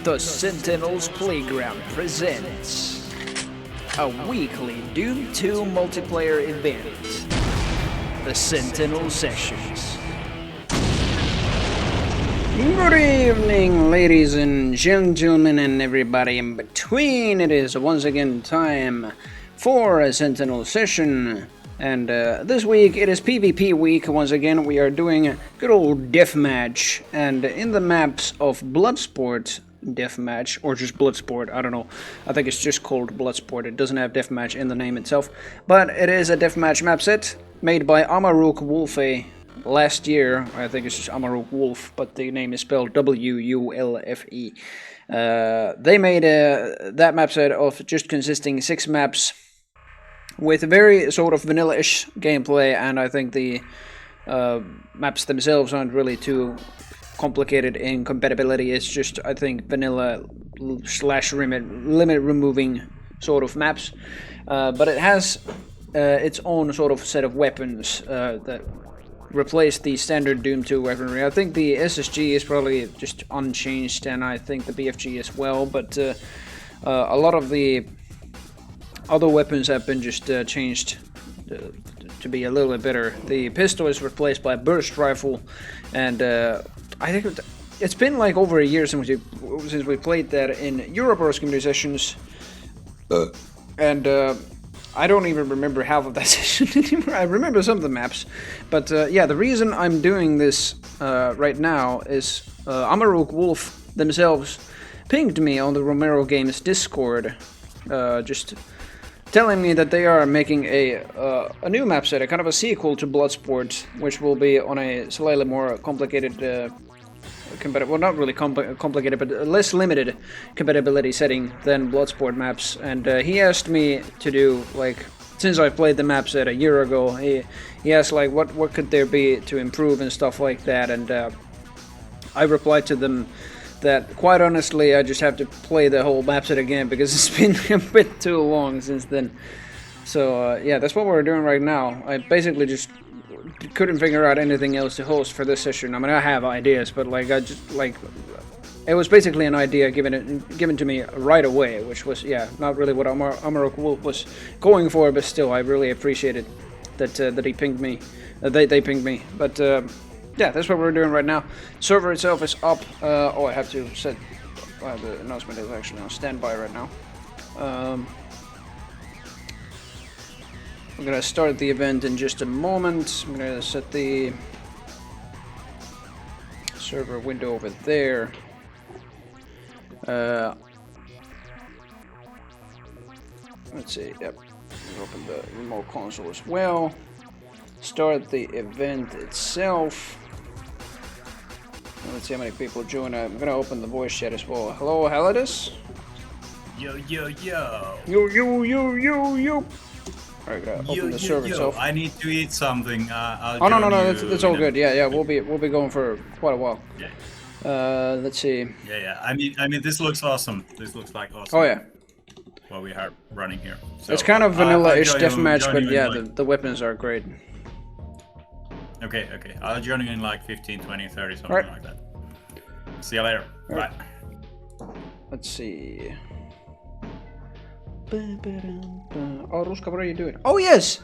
The Sentinel's Playground presents a weekly Doom 2 multiplayer event, the Sentinel Sessions. Good evening, ladies and gentlemen, and everybody in between. It is once again time for a Sentinel Session. And this week it is PvP week. Once again we are doing a good old Deathmatch, and in the maps of Bloodsport Deathmatch, or just Bloodsport, I don't know. I think it's just called Bloodsport. It doesn't have Deathmatch in the name itself, but it is a Deathmatch map set made by Amaruk Wolfe last year. I think it's just Amaruk Wolf, but the name is spelled W-U-L-F-E. They made that map set of just consisting 6 maps with very sort of vanilla-ish gameplay, and I think the maps themselves aren't really too complicated in compatibility. It's just, I think, vanilla slash limit removing sort of maps, but it has its own sort of set of weapons that replace the standard Doom 2 weaponry. I think the SSG is probably just unchanged, and I think the BFG as well, but a lot of the other weapons have been just changed to be a little bit better. The pistol is replaced by a burst rifle, and I think it's been like over a year since we played that in Europe's community sessions, and I don't even remember half of that session anymore. I remember some of the maps, but yeah, the reason I'm doing this right now is Amaruk Wolf themselves pinged me on the Romero Games Discord, just telling me that they are making a new map set, a kind of a sequel to Bloodsport, which will be on a slightly more complicated, well, not really complicated, but less limited compatibility setting than Bloodsport maps. And he asked me to do, like, since I played the map set a year ago, he asked, like, what could there be to improve and stuff like that, and I replied to them that, quite honestly, I just have to play the whole map set again because it's been a bit too long since then. So yeah, that's what we're doing right now. I basically just couldn't figure out anything else to host for this session. I mean, I have ideas, but like it was basically an idea given to me right away, which was, yeah, not really what Amarok Wolf was going for, but still, I really appreciated that he pinged me. They pinged me, but. Yeah, that's what we're doing right now. Server itself is up. Oh, I have to set. The announcement is actually on standby right now. I'm gonna start the event in just a moment. I'm gonna set the server window over there. Let's see. Yep. Open the remote console as well. Start the event itself. Let's see how many people join. I'm gonna open the voice chat as well. Hello, Halidus. Yo, yo, yo. Yo, yo, yo, yo, yo. Alright, gotta open the server itself. I need to eat something. Oh no, that's all good. Yeah, we'll be going for quite a while. Yeah. Let's see. Yeah. I mean, this looks awesome. This looks like awesome. Oh yeah. What we are running here. So, it's kind of vanilla-ish deathmatch, but yeah, the weapons are great. Okay. I'll join you in like 15, 20, 30, something like that. See you later. Bye. Let's see. Oh, Ruska, what are you doing? Oh, yes!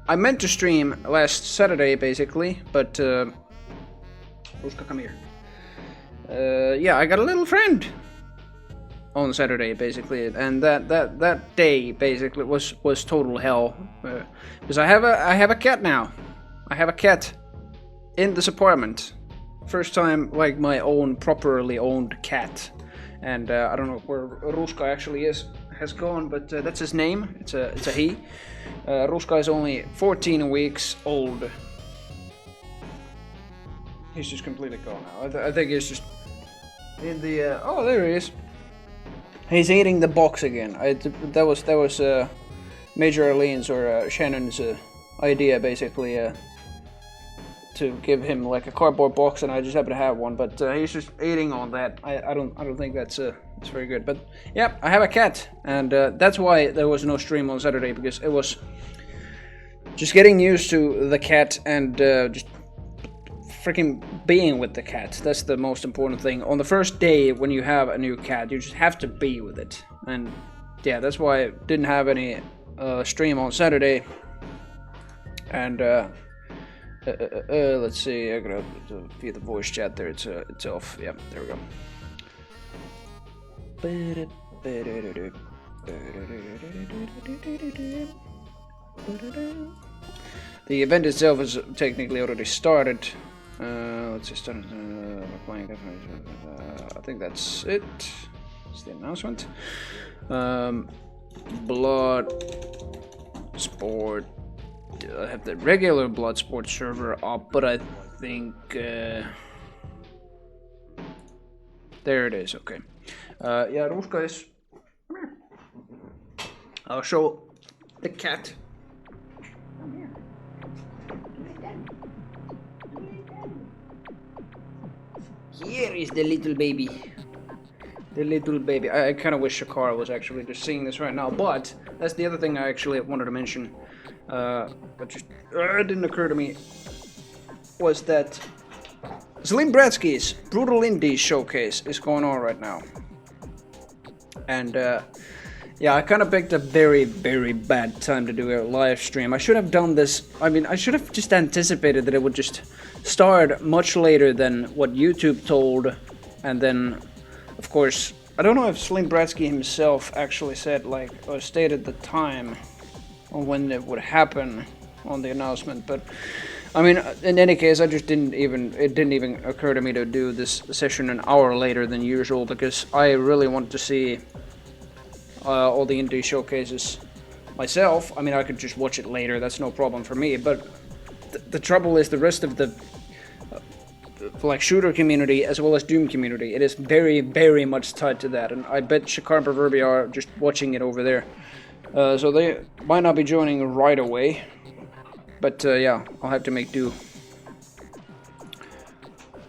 I meant to stream last Saturday, basically, but... Ruska, come here. Yeah, I got a little friend on Saturday, basically, and that day, basically, was total hell. Because I have a cat now. I have a cat in this apartment. First time, like, my own properly owned cat. And I don't know where Ruska actually has gone, but that's his name. It's a he. Ruska is only 14 weeks old. He's just completely gone now. I think he's just in the. Oh, there he is. He's eating the box again. That was Major Arlene's or Shannon's idea, basically. To give him like a cardboard box, and I just happen to have one, but he's just eating on that. I don't think that's very good. But yeah, I have a cat, and that's why there was no stream on Saturday, because it was just getting used to the cat and just freaking being with the cat. That's the most important thing. On the first day when you have a new cat, you just have to be with it. And yeah, that's why I didn't have any stream on Saturday. And let's see, I gotta view the voice chat there. It's off. Yeah, there we go. The event itself is technically already started. Let's see, started playing. I think that's it. That's the announcement. Bloodsport. I have the regular Bloodsport server up, but I think there it is. Okay. Yeah, those guys. Come here. I'll show the cat. Come here. Here is the little baby. The little baby. I kind of wish Shakara was actually just seeing this right now, but that's the other thing I actually wanted to mention. But just didn't occur to me was that Slim Bratsky's Brutal Indie Showcase is going on right now. And yeah, I kind of picked a very, very bad time to do a live stream. I should have done this. I mean, I should have just anticipated that it would just start much later than what YouTube told. And then, of course, I don't know if Slim Bratsky himself actually said, like, or stated the time on when it would happen on the announcement. But I mean, in any case, it didn't even occur to me to do this session an hour later than usual, because I really want to see all the indie showcases myself. I mean, I could just watch it later, that's no problem for me, but the trouble is the rest of the like shooter community as well as Doom community, it is very, very much tied to that, and I bet Shakar and Proverbi are just watching it over there. So they might not be joining right away, but yeah, I'll have to make do.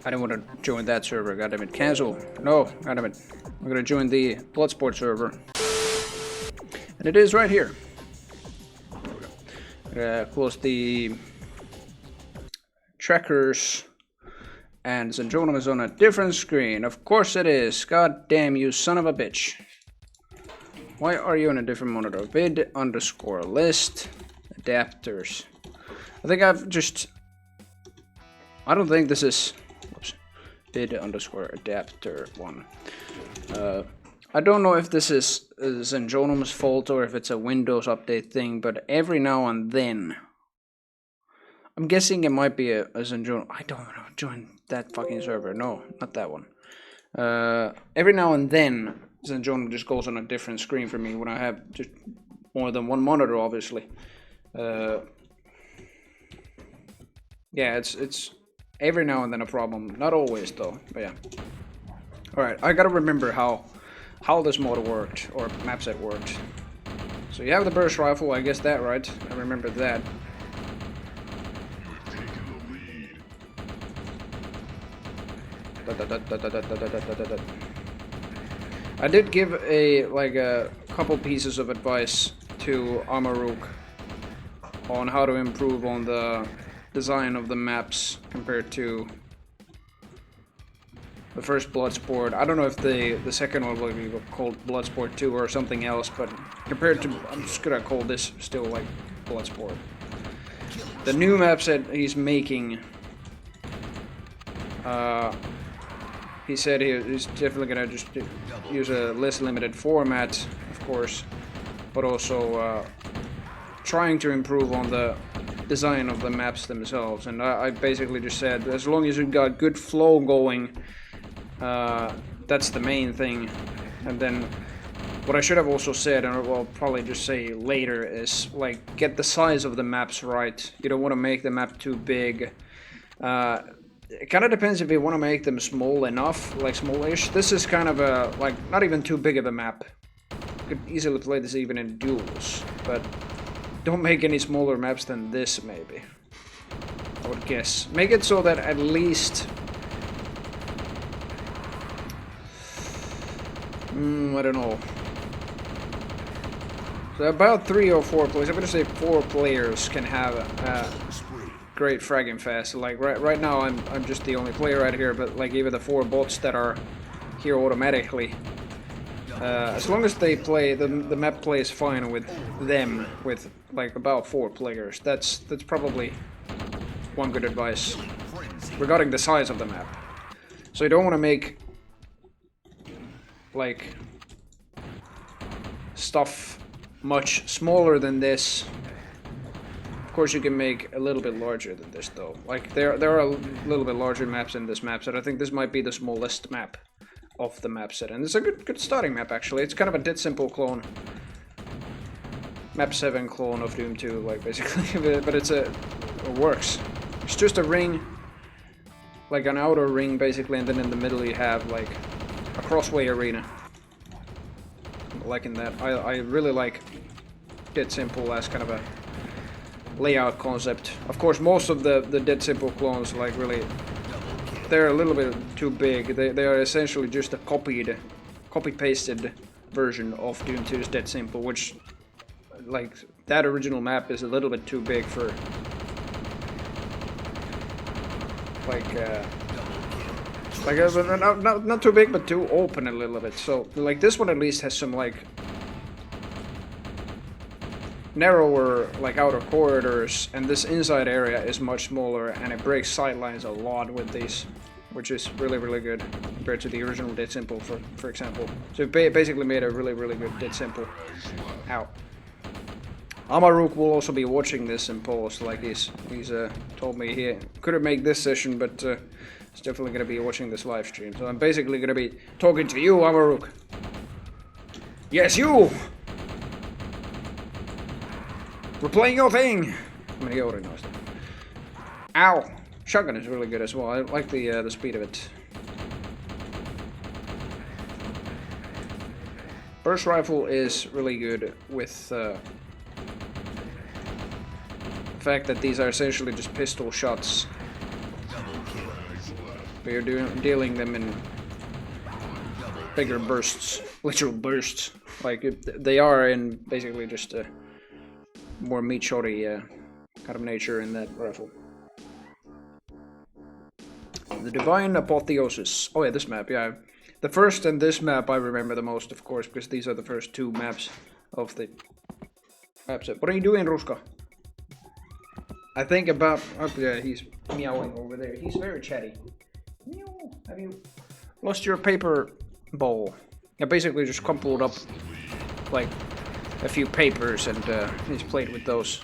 I don't want to join that server, goddammit. Cancel. No, goddammit. I'm gonna join the Bloodsport server. And it is right here. Close the trackers. And Zanjonum is on a different screen. Of course it is. God damn you, son of a bitch. Why are you on a different monitor? Vid underscore list. Adapters. I think I've just... I don't think this is... Oops. Vid underscore adapter 1. I don't know if this is Zanjonum's fault or if it's a Windows update thing, but every now and then... I'm guessing it might be a Zanjonum... I don't want to join that fucking server. No, not that one. Every now and then, Zanjonum just goes on a different screen for me when I have just more than one monitor, obviously. Yeah, it's every now and then a problem. Not always, though, but yeah. Alright, I gotta remember how this mod worked, or map set worked. So you have the burst rifle, I guess that right. I remember that. I did give a couple pieces of advice to Amaruk on how to improve on the design of the maps compared to the first Bloodsport. I don't know if the second one will be called Bloodsport 2 or something else, but compared to, I'm just gonna call this still like Bloodsport. The new maps that he's making, he said he's definitely gonna just use a less limited format, of course, but also trying to improve on the design of the maps themselves. And I basically just said, as long as you've got good flow going, that's the main thing. And then what I should have also said, and I'll probably just say later, is like get the size of the maps right. You don't want to make the map too big. It kind of depends if you want to make them small enough, like smallish. This is kind of a, like, not even too big of a map. You could easily play this even in duels, but don't make any smaller maps than this, maybe. I would guess. Make it so that at least... I don't know. So about 3 or 4 players, I'm gonna say 4 players can have great fragging fast. Like right now I'm just the only player right here, but like even the 4 bots that are here automatically, as long as they play, the map plays fine with them, with like about 4 players. That's probably one good advice regarding the size of the map. So you don't want to make like stuff much smaller than this. Of course you can make a little bit larger than this though. Like there are a little bit larger maps in this map set. I think this might be the smallest map of the map set, and it's a good starting map actually. It's kind of a dead simple clone. Map 7 clone of Doom 2, like basically, but it works. It's just a ring, like an outer ring basically, and then in the middle you have like a crossway arena. Liking that. I really like Dead Simple as kind of a layout concept. Of course, most of the Dead Simple clones, like really, they're a little bit too big. They are essentially just a copy-pasted version of Doom 2's Dead Simple, which, like, that original map is a little bit too big for, not too big, but too open a little bit. So, like, this one at least has some, like, narrower, like, outer corridors, and this inside area is much smaller, and it breaks sightlines a lot with these, which is really good compared to the original Dead Simple, for example. So it basically made a really good Dead Simple. Ow. Amaruk will also be watching this in post, like he's told me he couldn't make this session, but he's definitely gonna be watching this live stream. So I'm basically gonna be talking to you, Amaruk. Yes, you! We're playing your thing! I mean, he already knows that. Ow! Shotgun is really good as well. I like the speed of it. Burst rifle is really good with the fact that these are essentially just pistol shots. But you're dealing them in bigger bursts, literal bursts. Like they are in basically just a more meat shotty kind of nature in that rifle. The Divine Apotheosis. Oh yeah, this map, yeah. The first and this map I remember the most, of course, because these are the first 2 maps of the map set. What are you doing, Ruska? I think about... Oh yeah, he's meowing over there. He's very chatty. Meow. Have you lost your paper bowl? I basically just crumpled up like a few papers and he's played with those.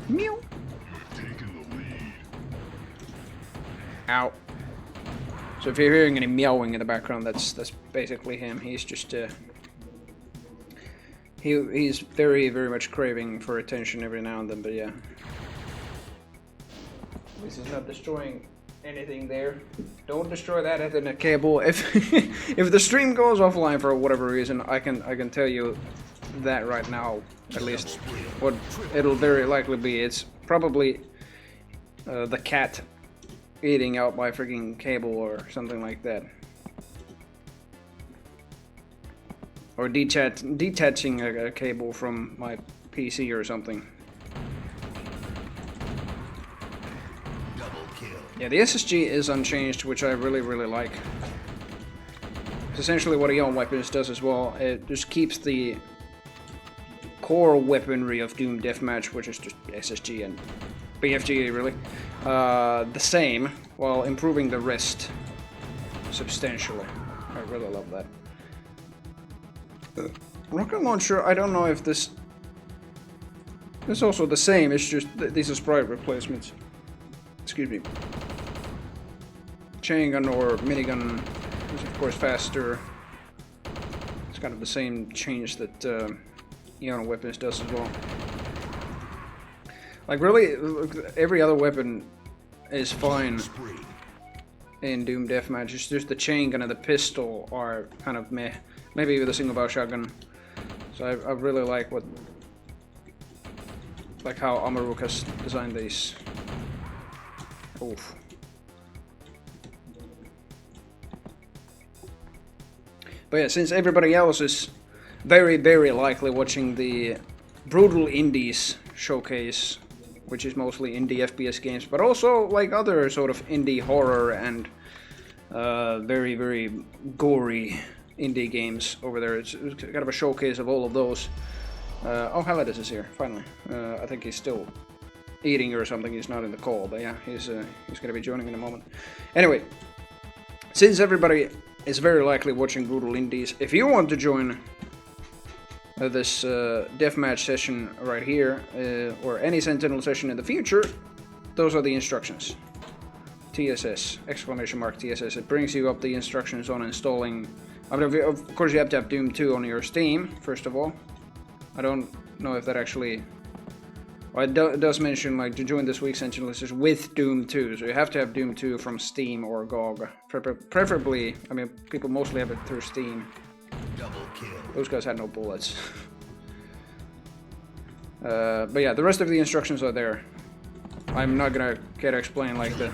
Meow. Ow. So if you're hearing any meowing in the background, that's basically him. He's just he's very much craving for attention every now and then, but yeah. This is not destroying anything there. Don't destroy that Ethernet cable. If if the stream goes offline for whatever reason, I can tell you that right now, at least what it'll very likely be. It's probably the cat eating out my freaking cable or something like that, or detaching a cable from my PC or something. Yeah, the SSG is unchanged, which I really like. It's essentially what Eon Weapons does as well. It just keeps the core weaponry of Doom Deathmatch, which is just SSG and BFG really, the same, while improving the rest substantially. I really love that. Rocket launcher, I don't know if this is also the same, it's just these are sprite replacements. Excuse me. Chain gun or minigun is of course faster. It's kind of the same change that Eon Weapons does as well. Like really, every other weapon is fine in Doom Deathmatch. It's just the chain gun and the pistol are kind of meh. Maybe with a single barrel shotgun. So I really like how Amaruk has designed these. Oof. But yeah, since everybody else is very likely watching the Brutal Indies showcase which is mostly indie FPS games, but also like other sort of indie horror and very, very gory indie games over there. It's kind of a showcase of all of those. Oh, Halidus is here, finally. I think he's still eating or something. He's not in the call, but yeah, he's going to be joining in a moment. Anyway, since everybody is very likely watching Brutal Indies, if you want to join this deathmatch session right here, or any Sentinel session in the future, those are the instructions. TSS, exclamation mark TSS. It brings you up the instructions on installing. I mean, of course, you have to have Doom 2 on your Steam, first of all. I don't know if that actually... Well, it does mention, like, to join this week's Sentinel session with Doom 2, so you have to have Doom 2 from Steam or GOG. Preferably, I mean, people mostly have it through Steam. Double kill. Those guys had no bullets. But yeah, the rest of the instructions are there. I'm not gonna get to explain like the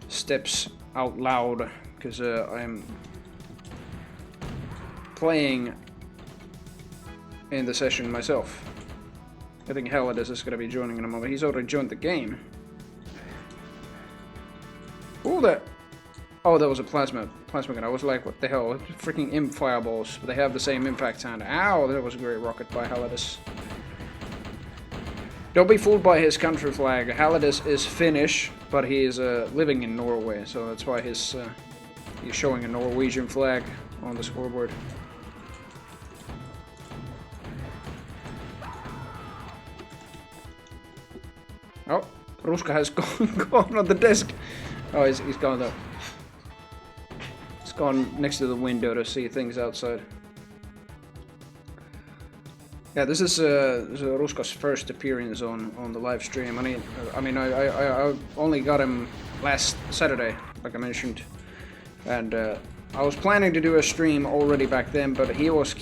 steps out loud, because I'm playing in the session myself. I think Halidus is gonna be joining in a moment. He's already joined the game. Ooh, that... Oh, that was a plasma gun. I was like, what the hell? Freaking imp fireballs. They have the same impact sound. Ow, that was a great rocket by Halidus. Don't be fooled by his country flag. Halidus is Finnish, but he is living in Norway, so that's why he's showing a Norwegian flag on the scoreboard. Oh, Ruska has gone on the desk. Oh, he's gone though. He's gone next to the window to see things outside. Yeah, this is Ruska's first appearance on the live stream. I mean, I only got him last Saturday, like I mentioned, and I was planning to do a stream already back then, but he was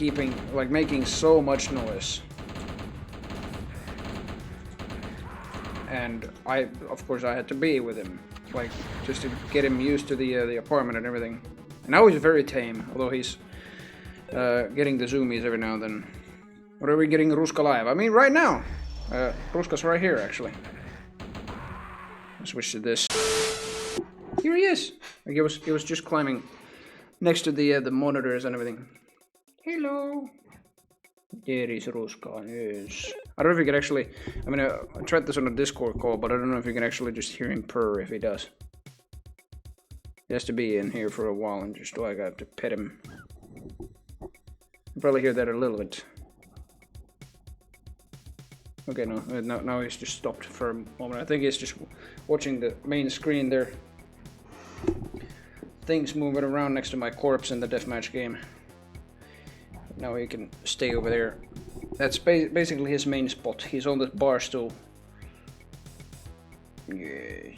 making so much noise, and of course, I had to be with him, like, just to get him used to the apartment and everything. And now he's very tame, although he's getting the zoomies every now and then. What are we getting Ruska live? I mean, right now. Ruska's right here, actually. I'll switch to this. Here he is. Like he was just climbing next to the monitors and everything. Hello. There is Ruska. Yes. I don't know if you can actually. I mean, I tried this on a Discord call, but I don't know if you can actually just hear him purr if he does. He has to be in here for a while and just like I have to pet him. You probably hear that a little bit. Okay, no, he's just stopped for a moment. I think he's just watching the main screen there. Things moving around next to my corpse in the deathmatch game. Now he can stay over there. That's basically his main spot. He's on the bar stool. Yeah.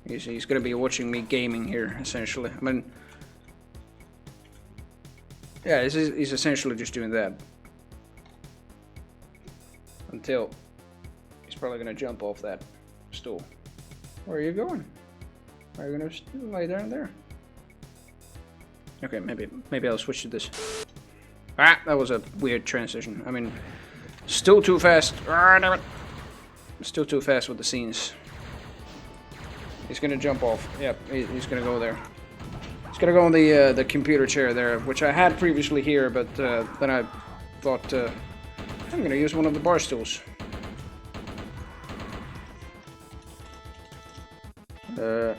He's gonna be watching me gaming here, essentially. I mean... Yeah, he's essentially just doing that. Until he's probably gonna jump off that stool. Where are you going? Are you gonna lay there and there? Okay, maybe I'll switch to this. Ah, that was a weird transition. I mean, still too fast. Ah, damn it! Still too fast with the scenes. He's gonna jump off. Yep, he's gonna go there. He's gonna go on the computer chair there, which I had previously here, but then I thought. I'm gonna use one of the bar stools. There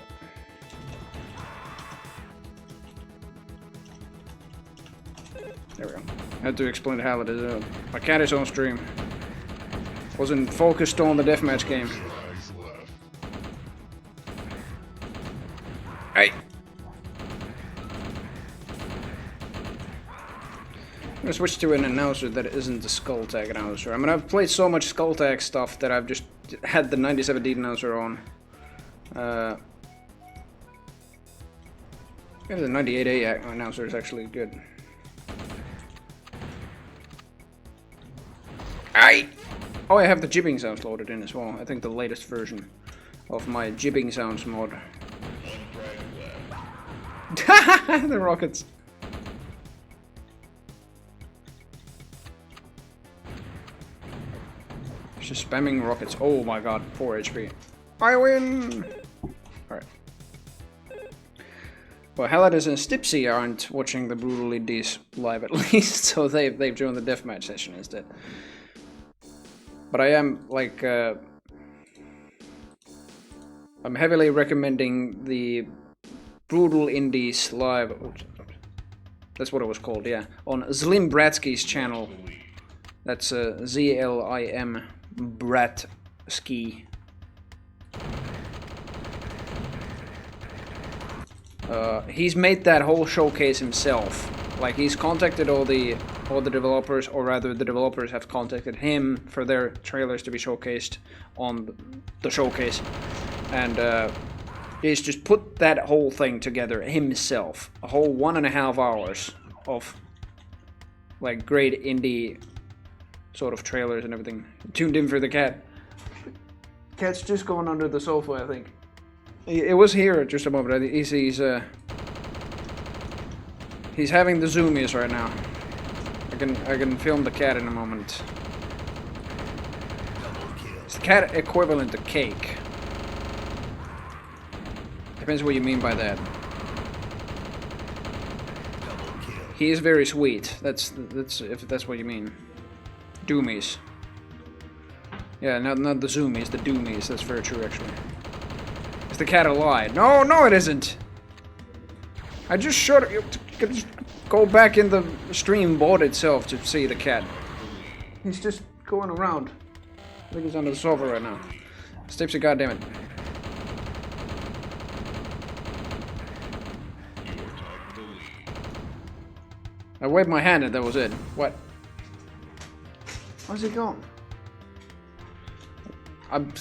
we go. I had to explain how it is. My cat is on stream. Wasn't focused on the deathmatch game. Hey! I'm gonna switch to an announcer that isn't the Skull Tag announcer. I mean, I've played so much Skull Tag stuff that I've just had the 97D announcer on. Maybe the 98A announcer is actually good. Aye! Oh, I have the jibbing sounds loaded in as well. I think the latest version of my jibbing sounds mod. The rockets. Just spamming rockets. Oh my god, 4 HP. I win! Alright. Well, Helladis and Stipsy aren't watching the Brutal Indies live at least, so they've joined the deathmatch session instead. But I am, like, I'm heavily recommending the Brutal Indies live... Oops, that's what it was called, yeah. On Zlim Bratsky's channel. That's ZLIM Bratsky. He's made that whole showcase himself. Like, he's contacted all the developers, or rather the developers have contacted him for their trailers to be showcased on the showcase. And he's just put that whole thing together himself. A whole 1.5 hours of like great indie sort of trailers and everything. Tuned in for the cat. Cat's just going under the sofa, I think. It was here just a moment. He's having the zoomies right now. I can film the cat in a moment. Is the cat equivalent to cake? Depends what you mean by that. He is very sweet. That's if that's what you mean. Doomies. Yeah, not the zoomies, the doomies. That's very true, actually. Is the cat alive? No, no, it isn't. I just showed you. Just go back in the stream board itself to see the cat. He's just going around. I think he's under the sofa right now. Stipsy, goddammit. I waved my hand and that was it. What? How's he going? I'm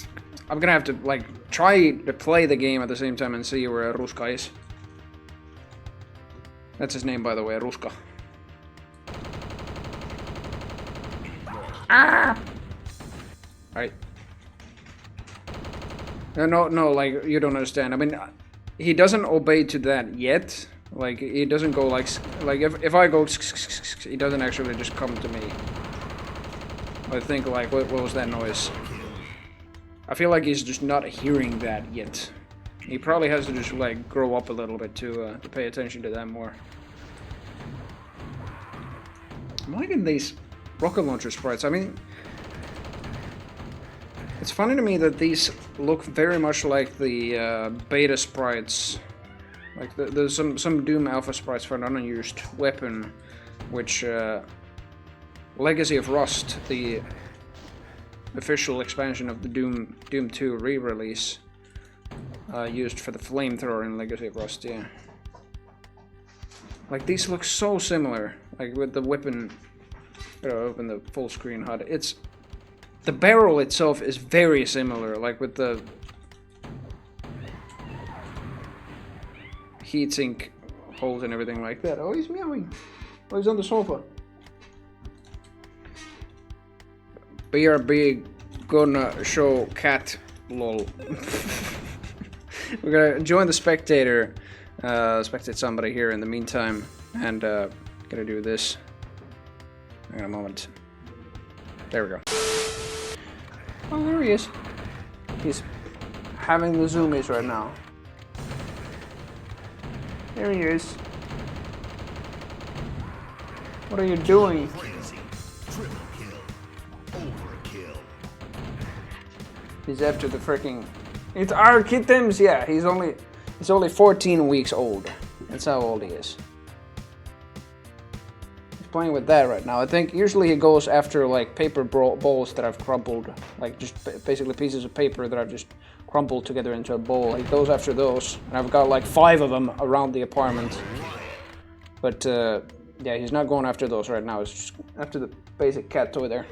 gonna have to like try to play the game at the same time and see where Ruska is. That's his name, by the way, Ruska. Ah! Right. No, like, you don't understand. I mean, he doesn't obey to that yet. Like, he doesn't go like if I go, he doesn't actually just come to me. I think, like, what was that noise? I feel like he's just not hearing that yet. He probably has to just, like, grow up a little bit to pay attention to that more. I'm liking these rocket launcher sprites. I mean, it's funny to me that these look very much like the beta sprites. Like, there's some Doom Alpha sprites for an unused weapon, which Legacy of Rust, the official expansion of the Doom 2 re-release, used for the flamethrower in Legacy of Rust, yeah. Like, these look so similar, like with the weapon. Open the full screen HUD. It's the barrel itself is very similar, like with the heatsink holes and everything like that. Oh, he's meowing. Oh, he's on the sofa. BRB gonna show cat lol. We're gonna join the spectator. Spectate somebody here in the meantime, and gonna do this. Hang on a moment. There we go. Oh, there he is. He's having the zoomies right now. There he is. What are you doing? He's after the freaking. It's our kittens. Yeah, he's only 14 weeks old. That's how old he is. Playing with that right now. I think usually he goes after like paper balls that I've crumpled, like just basically pieces of paper that I've just crumpled together into a bowl. He goes after those, and I've got like 5 of them around the apartment. But yeah, he's not going after those right now. He's just after the basic cat toy there.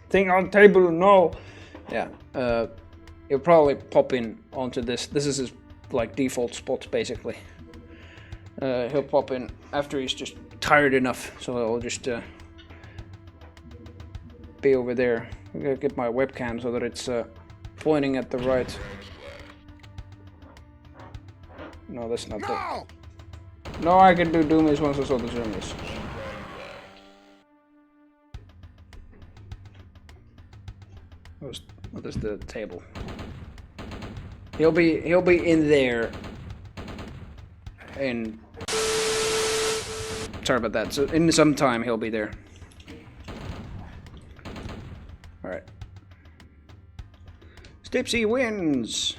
Thing on table, no. Yeah, he'll probably pop in onto this. This is his like default spot basically. He'll pop in after he's just tired enough, so I'll just be over there. I'm gonna get my webcam so that it's pointing at the right. No, that's not that. No, I can do doomies once I saw the zoomies. What is the table? He'll be in there. And sorry about that. So in some time he'll be there. All right. Stipsy wins.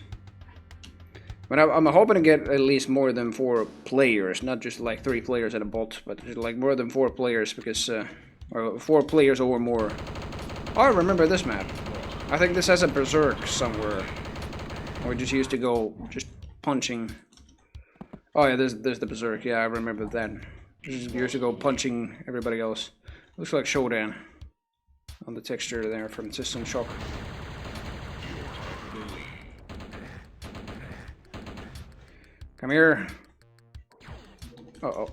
But I'm hoping to get at least more than 4 players, not just like 3 players at a bot, but just like more than 4 players because, or 4 players or more. Oh, I remember this map. I think this has a berserk somewhere. Or just used to go just punching. Oh yeah, there's the berserk. Yeah, I remember that. Just used to go punching everybody else. Looks like Showdown on the texture there from System Shock. Come here. Uh-oh.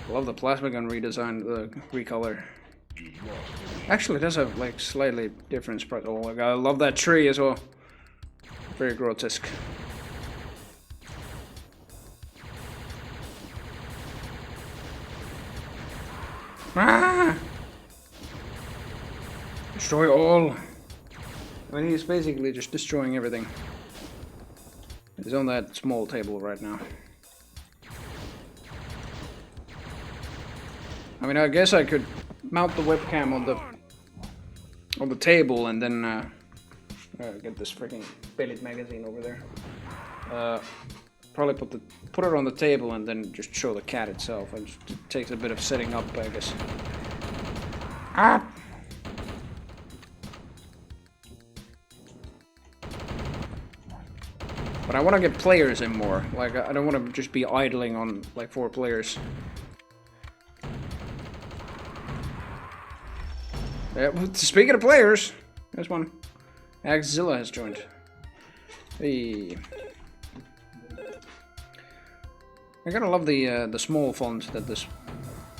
Love the plasma gun redesign, the recolor. Actually, it does have like slightly different spread. Oh my god, I love that tree as well. Very grotesque. Ah! Destroy all. I mean, he's basically just destroying everything. He's on that small table right now. I mean, I guess I could mount the webcam on the table and then get this freaking Bellit magazine over there. Probably put it on the table and then just show the cat itself. It takes a bit of setting up, I guess. Ah! But I want to get players in more. Like, I don't want to just be idling on like 4 players. Speaking of players, there's one. Axzilla has joined. Hey. I gotta love the small font that this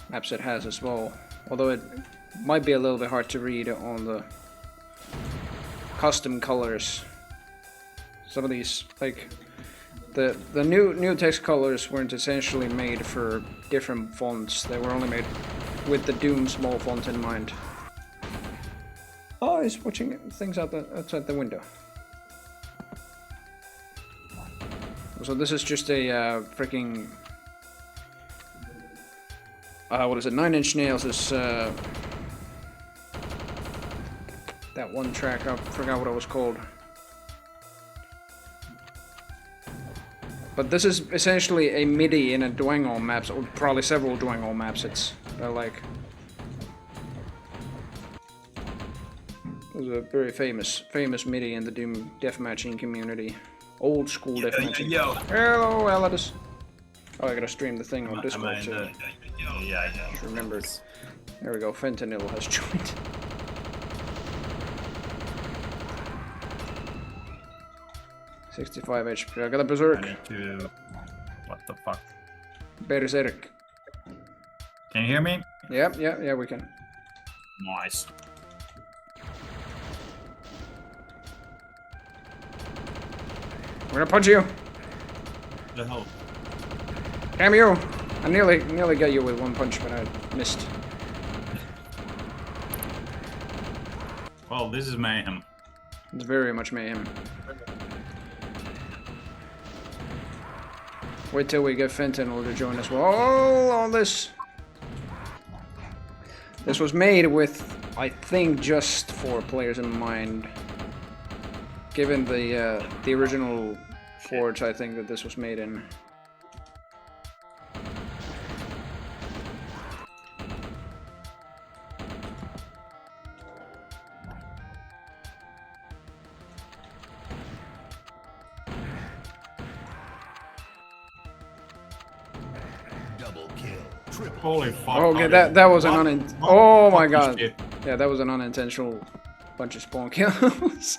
map set has as well. Although it might be a little bit hard to read on the custom colors. Some of these, like the new text colors weren't essentially made for different fonts. They were only made with the Doom small font in mind. Oh, he's watching things outside the window. So this is just a freaking what is it? 9 Inch Nails is that one track. I forgot what it was called. But this is essentially a MIDI in a Dwangol maps, or probably several Dwangol maps. It's like it was a very famous MIDI in the Doom deathmatching community. Old school deathmatching. Yo. Hello, Aladus. Oh, I gotta stream the thing on Discord too. Yeah, I know. Just remembered. There we go. Sentinel has joined. $65 HP. I got a berserk. I need to... What the fuck? Berserk. Can you hear me? Yep, yeah, we can. Nice. I'm gonna punch you. The hell? Damn you! I nearly got you with one punch, but I missed. Well, this is mayhem. It's very much mayhem. Wait till we get Sentinel to join us. Well, all this. This was made with, I think, just 4 players in mind. Given the original forge, I think that this was made in. Holy fuck. Okay, that was an unintentional. Oh my god. Yeah, that was an unintentional bunch of spawn kills.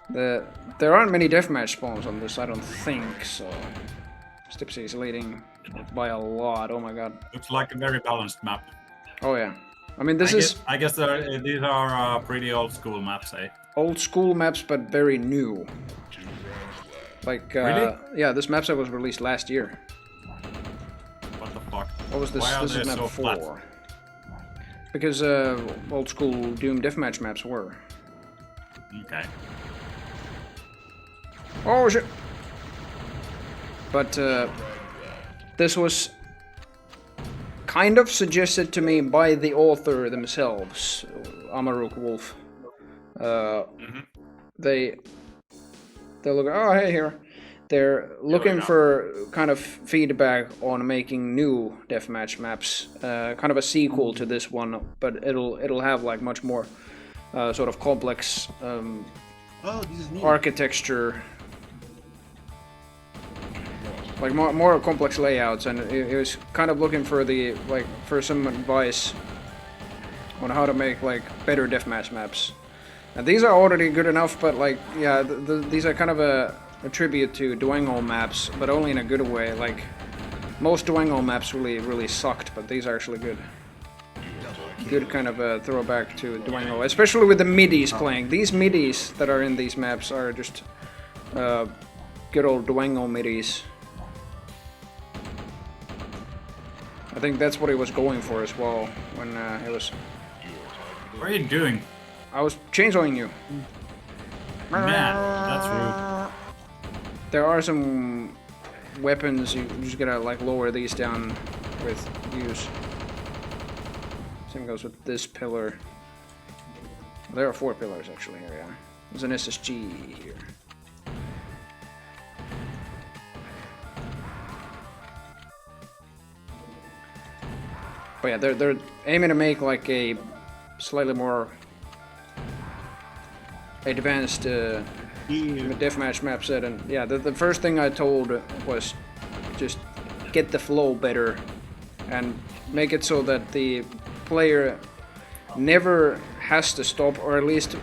There aren't many deathmatch spawns on this, I don't think, so Stipsy is leading by a lot. Oh my god. Looks like a very balanced map. Oh yeah. I mean, I guess these are pretty old school maps, eh? Old school maps, but very new. Like, really? Yeah, this map set was released last year. What the fuck? What was this? Why are This they is map so 4. flat? because old school Doom Deathmatch maps were. Okay. Oh shit! But this was kind of suggested to me by the author themselves, Amaruk Wolf. They look. Oh hey here. They're looking for kind of feedback on making new deathmatch maps, kind of a sequel to this one, but it'll have like much more sort of complex architecture, like more complex layouts, and it was kind of looking for for some advice on how to make like better deathmatch maps. And these are already good enough, but like yeah, these are kind of a tribute to Dwango maps, but only in a good way. Like most Dwango maps really sucked, but these are actually good. Good kind of a throwback to Dwango, especially with the midis playing. These midis that are in these maps are just good old Dwango midis. I think that's what he was going for as well when it was. What are you doing? I was chainsawing you. Man, that's rude. There are some weapons you just gotta like lower these down with use. Same goes with this pillar. There are 4 pillars actually here, yeah. There's an SSG here. But yeah, they're aiming to make like a slightly more advanced deathmatch map set, and yeah, the first thing I told was just get the flow better and make it so that the player never has to stop, or at least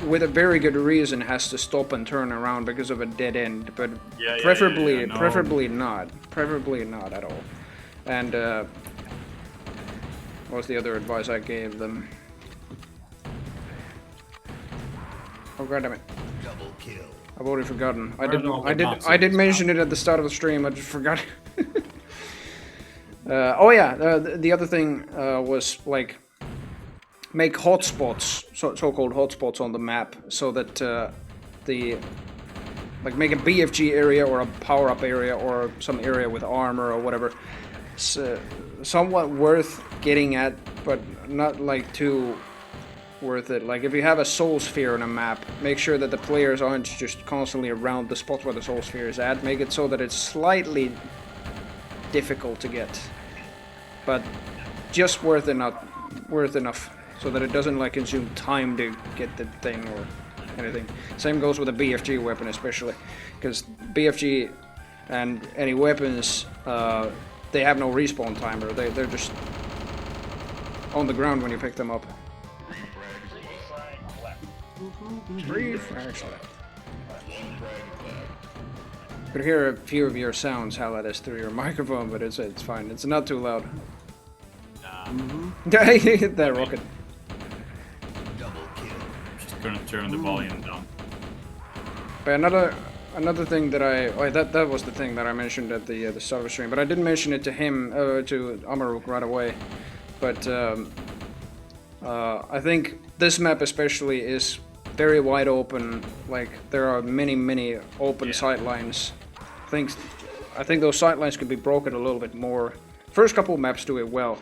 with a very good reason has to stop and turn around because of a dead end, but preferably not at all. And what was the other advice I gave them? Oh god damn it. Double kill. I've already forgotten. I did mention it at the start of the stream, I just forgot. Oh yeah, the other thing was like make hotspots, so-called hotspots on the map, so that like make a BFG area or a power-up area or some area with armor or whatever. It's somewhat worth getting at, but not like too worth it. Like if you have a soul sphere on a map, make sure that the players aren't just constantly around the spot where the soul sphere is at. Make it so that it's slightly difficult to get, but just worth enough so that it doesn't like consume time to get the thing or anything. Same goes with a BFG weapon especially, because BFG and any weapons, they have no respawn timer. They're just on the ground when you pick them up. 3 frags left. Could hear a few of your sounds how that is through your microphone, but it's fine. It's not too loud. That rocket. Just gonna turn the volume down. But another thing that that was the thing that I mentioned at the start of the stream, but I didn't mention it to him, to Amaruk right away. But I think this map especially is very wide open. Like there are many open sightlines. I think those sightlines could be broken a little bit more. First couple maps do it well.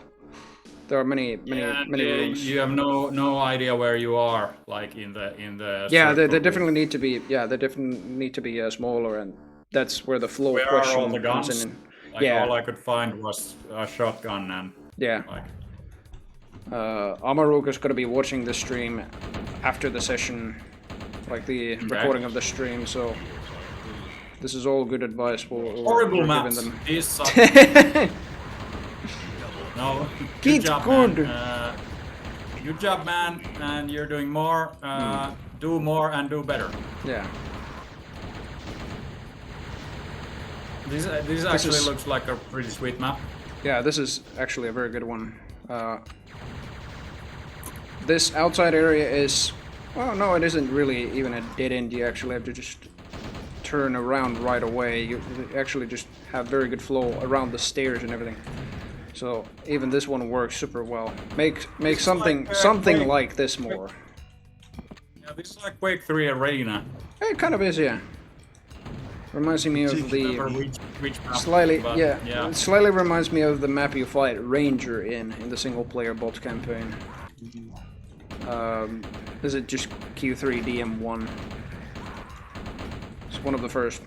There are many rooms. You have no idea where you are, like in the. Yeah, they definitely need to be. Yeah, they definitely need to be smaller, and that's where the flow where question are all the guns? comes in. Like, all I could find was a shotgun and. Yeah. Like. Amaruk is gonna be watching the stream after the session, like the recording of the stream. So this is all good advice we're giving them. These suck. No, good job, good. Man. Good job, man, and you're doing more. Do more and do better. Yeah. This actually looks like a pretty sweet map. Yeah, this is actually a very good one. This outside area is, well, no, it isn't really even a dead end. You actually have to just turn around right away. You actually just have very good flow around the stairs and everything. So even this one works super well. Make something like, something like this more. Yeah, this is like Quake 3 Arena. It kind of is, yeah. Reminds me of the which map, slightly, but, yeah. It slightly reminds me of the map you fight Ranger in the single-player bot campaign. Is it just Q3 DM1? It's one of the first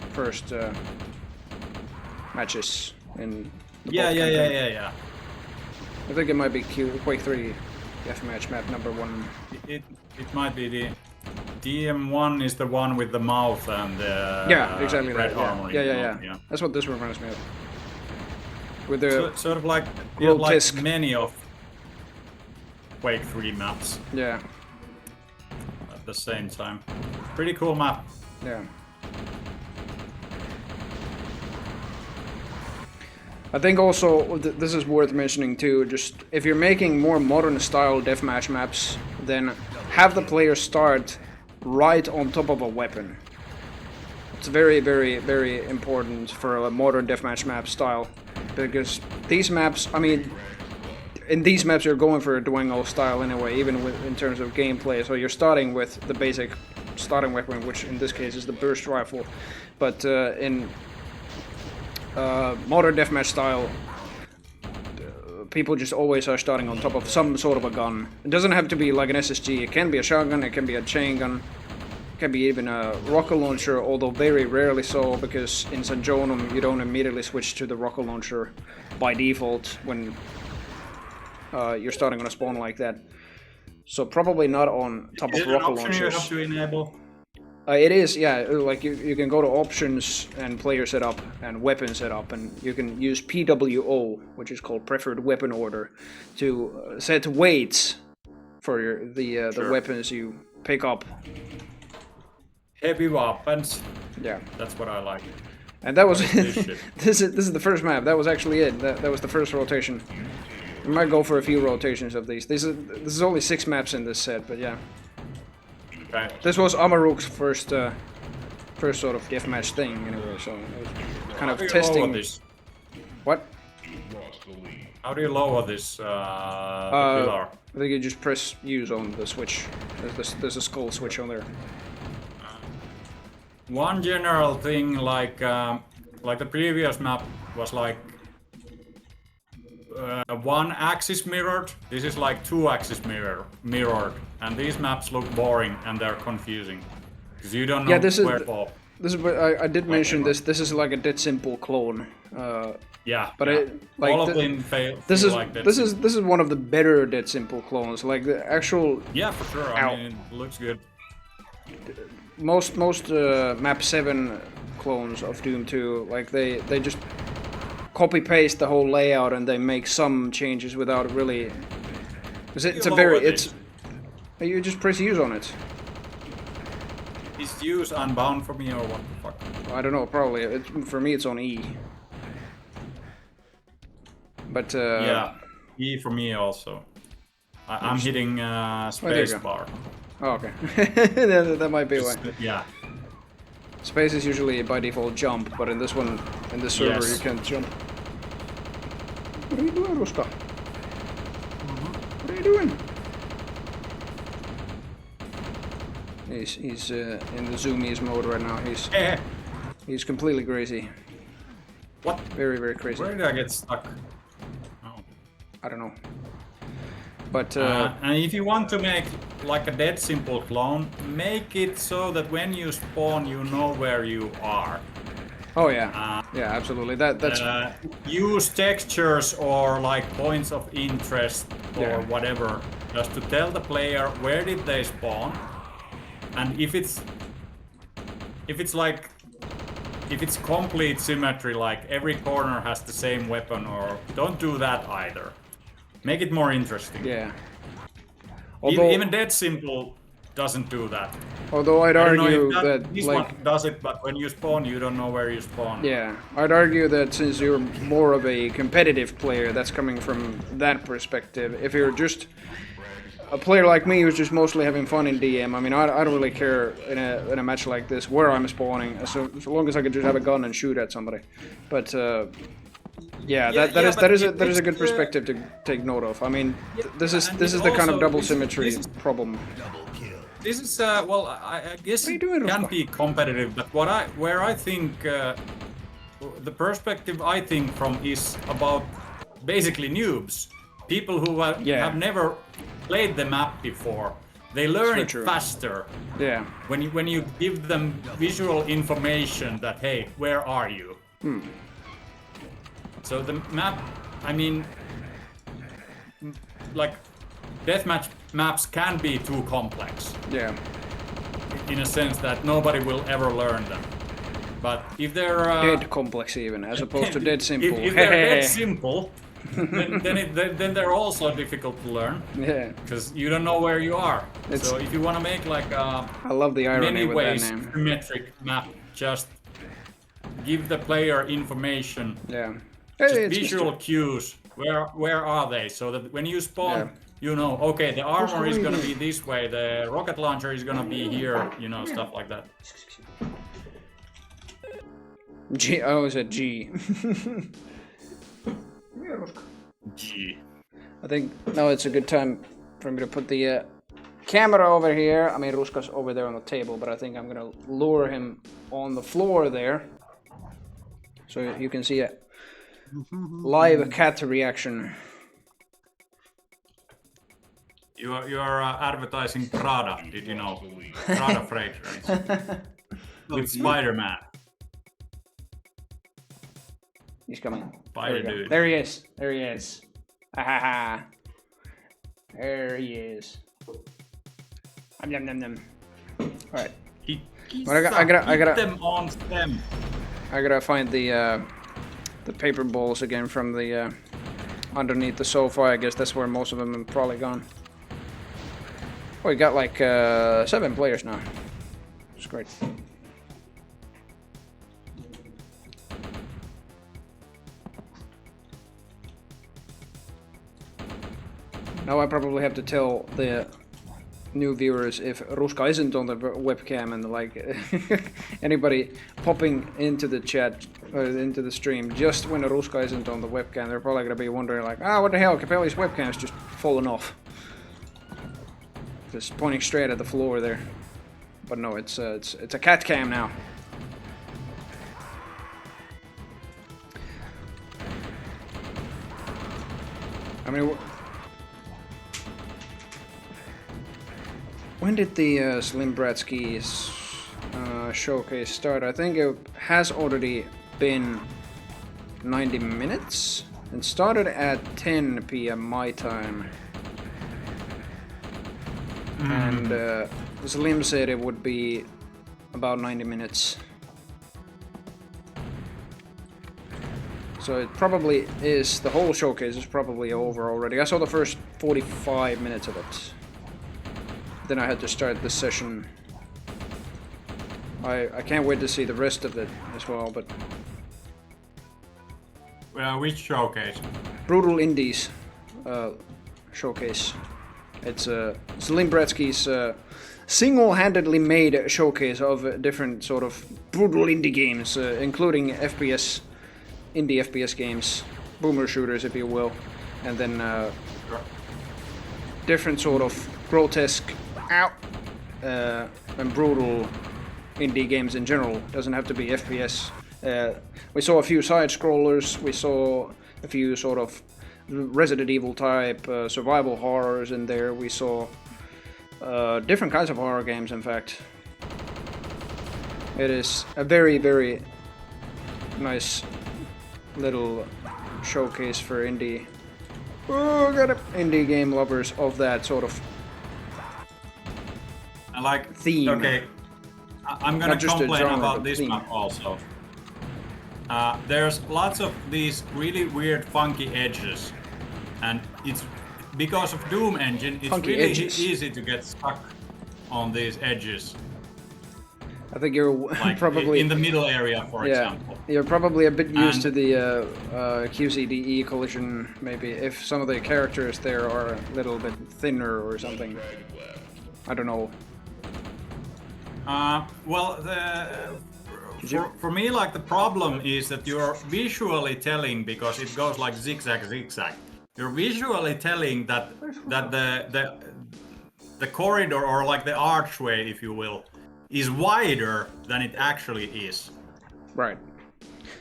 matches in the bot campaign. Yeah. I think it might be Quake 3 Deathmatch map number 1. It might be the DM1 is the one with the mouth and the Yeah, exactly red that. armor. Yeah. That's what this reminds me of. With the sort of like grotesque. many of Quake 3 maps. Yeah. At the same time. Pretty cool map. Yeah. I think also this is worth mentioning too. Just if you're making more modern style deathmatch maps, then have the player start right on top of a weapon. It's very, very, very important for a modern deathmatch map style, because these maps, I mean, in these maps you're going for a Dwango style anyway, even in terms of gameplay. So you're starting with the basic starting weapon, which in this case is the burst rifle, but in modern deathmatch style, people just always are starting on top of some sort of a gun. It doesn't have to be like an SSG, it can be a shotgun, it can be a chain gun, it can be even a rocket launcher, although very rarely so, because in Sanjonum you don't immediately switch to the rocket launcher by default when you're starting on a spawn like that. So probably not on top of rocket launchers. You have to enable? It is, yeah. Like you can go to options and player setup and weapon setup, and you can use PWO, which is called preferred weapon order, to set weights for the weapons you pick up. Heavy weapons. Yeah, that's what I like. And that was this is the first map. That was actually it. That was the first rotation. We might go for a few rotations of these. This is only 6 maps in this set, but yeah. Okay. This was Amaruk's first sort of deathmatch thing, anyway. So it was kind of testing. This? What? How do you lower this pillar? I think you just press use on the switch. There's a skull switch on there. One general thing, like the previous map was like one axis mirrored. This is like 2 axis mirrored, and these maps look boring and they're confusing because you don't know where to fall. This is what I did mention. This is like a dead simple clone. Yeah, but yeah. Like all of them fail. This is one of the better dead simple clones. Like the actual. Yeah, for sure. I mean, it looks good. Most map 7 clones of Doom 2, like they just copy paste the whole layout and they make some changes without really. You just press use on it. Is use unbound for me or what the fuck? I don't know. Probably for me it's on E. But yeah, E for me also. I'm hitting space bar. Oh, okay. that might be why. Yeah. Space is usually by default jump, but in this server you can't jump. What are you doing, Ruska? What are you doing? He's in the zoomies mode right now. He's completely crazy. What? Very, very crazy. Where did I get stuck? Oh. I don't know. But and if you want to make like a dead simple clone, make it so that when you spawn, you know where you are. Oh yeah, yeah, absolutely. That's use textures or like points of interest or whatever, just to tell the player where did they spawn, and if it's complete symmetry, like every corner has the same weapon, or don't do that either. Make it more interesting. Yeah. Even Dead Simple doesn't do that. Although I'd argue that this one does it, but when you spawn, you don't know where you spawn. Yeah, I'd argue that since you're more of a competitive player, that's coming from that perspective. If you're just a player like me who's just mostly having fun in DM, I mean, I don't really care in a match like this where I'm spawning, so long as I can just have a gun and shoot at somebody. But Yeah, Yeah, that is it's a good perspective to take note of. I mean, this is and this it is the kind of also double this symmetry is problem. this is well, I guess What are you it doing, can Rusko? be competitive, but where I think the perspective I think from is about basically noobs, people who Yeah, have never played the map before. They it's learn very it true. faster Yeah, when you give them visual information that hey, where are you? So the map, I mean, like deathmatch maps can be too complex yeah, in a sense that nobody will ever learn them. But if they're dead complex even, as opposed to dead simple. if they're dead simple, then they're also difficult to learn Yeah, because you don't know where you are. It's- So if you want to make like a I love the irony many with that ways name. symmetric map, just give the player information, Yeah, just hey, it's visual Mr. cues. Where are they? So that when you spawn, Yeah. you know, okay, the armor what is are you gonna doing? be this way, the rocket launcher is gonna be here, you know, stuff like that. G. Oh, is it G? Gee. I think now it's a good time for me to put the camera over here. I mean, Ruska's over there on the table, but I think I'm gonna lure him on the floor there, so you can see a live cat reaction. You are advertising Prada, did you know? Prada fragrance. With Spider-Man. He's coming. Spider dude. There he is. There he is. Ha ha ha. There he is. Yum yum yum. All right. But I gotta them on stem. I gotta find the paper balls again from the underneath the sofa. I guess that's where most of them have probably gone. Oh, we got like 7 players now. It's great. Now I probably have to tell the new viewers if Ruska isn't on the webcam and like anybody popping into the chat or into the stream just when Ruska isn't on the webcam, they're probably gonna be wondering like, what the hell, Capelli's webcam is just fallen off. Just pointing straight at the floor there. But no, it's a cat cam now. I mean, when did the Slim Bratski's showcase start? I think it has already been 90 minutes. It started at 10 p.m. my time. And Slim said it would be about 90 minutes. So it probably is, the whole showcase is probably over already. I saw the first 45 minutes of it. Then I had to start the session. I can't wait to see the rest of it as well, but... Which showcase? Brutal Indies showcase. It's Slim Bratski's single-handedly made showcase of different sort of brutal indie games, including indie FPS games, boomer shooters if you will, and then different sort of grotesque and brutal indie games in general. Doesn't have to be FPS. We saw a few side-scrollers, we saw a few sort of Resident Evil type survival horrors in there, we saw different kinds of horror games in fact. It is a very, very nice little showcase for indie game lovers of that sort of like theme. Okay, I'm gonna complain genre, about this theme. map also. There's lots of these really weird funky edges, and it's because of Doom Engine, it's Funky really edges. easy to get stuck on these edges. I think you're Like probably in the middle area, for example. You're probably a bit used to And- the QCDE collision, maybe, if some of the characters there are a little bit thinner or something. I don't know. Well, for me, like the problem is that you're visually telling, because it goes like zigzag, zigzag. You're visually telling that the corridor, or like the archway, if you will, is wider than it actually is. Right.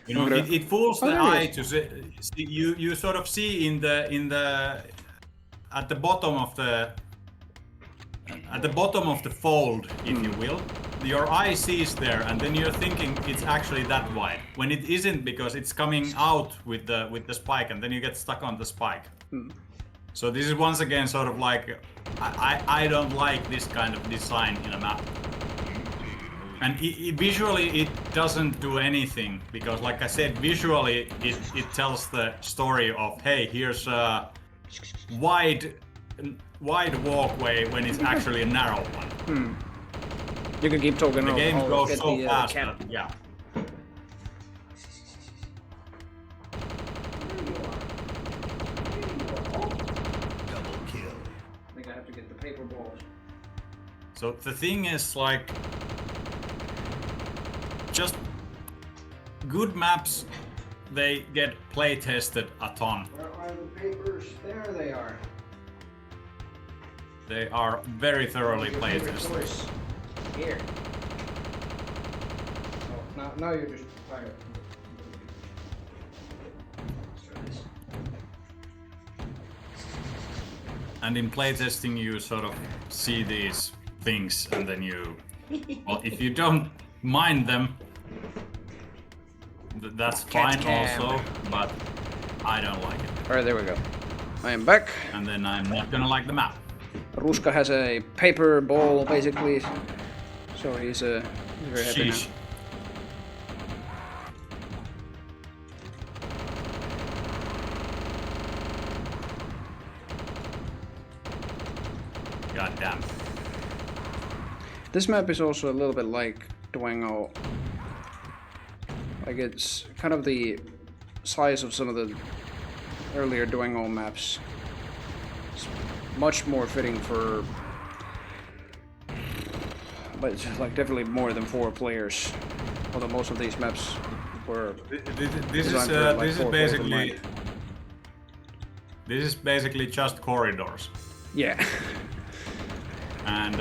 You know, it fools the eye to see. You sort of see at the bottom of the fold, if you will. Your eye sees there, and then you're thinking it's actually that wide, when it isn't, because it's coming out with the spike, and then you get stuck on the spike. So this is once again sort of like, I don't like this kind of design in a map. And visually it doesn't do anything, because like I said, visually it tells the story of, hey, here's a wide walkway when it's actually a narrow one. You can keep talking. The game goes so fast. Yeah. Double kill. I think I have to get the paper balls. So the thing is, like, just good maps, they get play tested a ton. Where are the papers? There they are. They are very thoroughly play tested. Here. Oh, now you're just fired. And in playtesting you sort of see these things, and then you, well, if you don't mind them, that's fine also, but I don't like it. Alright, there we go. I am back. And then I'm not gonna like the map. Ruska has a paper ball, basically, so he's very happy now. God damn. This map is also a little bit like Dwango. Like, it's kind of the size of some of the earlier Dwango maps. It's much more fitting for, but it's like definitely more than 4 players. Although most of these maps were this is basically just corridors. Yeah. And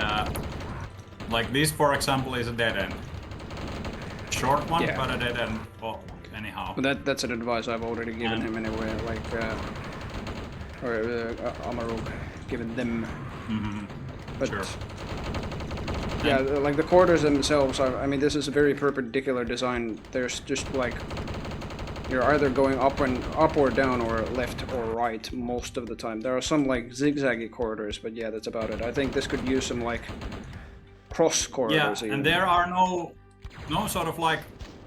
like this, for example, is a dead end. Short one, Yeah. but a dead end. Well, anyhow. But that's an advice I've already given him anyway. Like, or Amarok, given them. But Sure. yeah, like the corridors themselves are, I mean, this is a very perpendicular design. There's just like, you're either going up or down or left or right most of the time. There are some like zigzaggy corridors, but yeah, that's about it. I think this could use some like cross corridors. Yeah, even. and there are no sort of like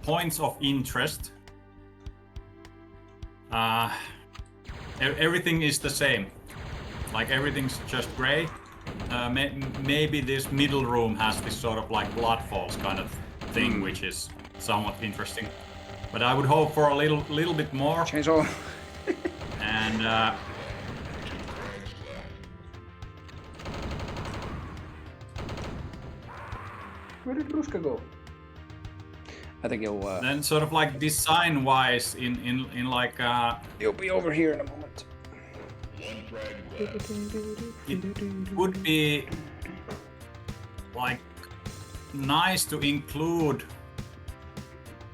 points of interest. Everything is the same. Like everything's just gray. Maybe this middle room has this sort of like blood falls kind of thing, which is somewhat interesting. But I would hope for a little bit more. Chainsaw. And where did Ruska go? I think he'll. then sort of like design-wise, in like He'll be over here in a moment. it would be like nice to include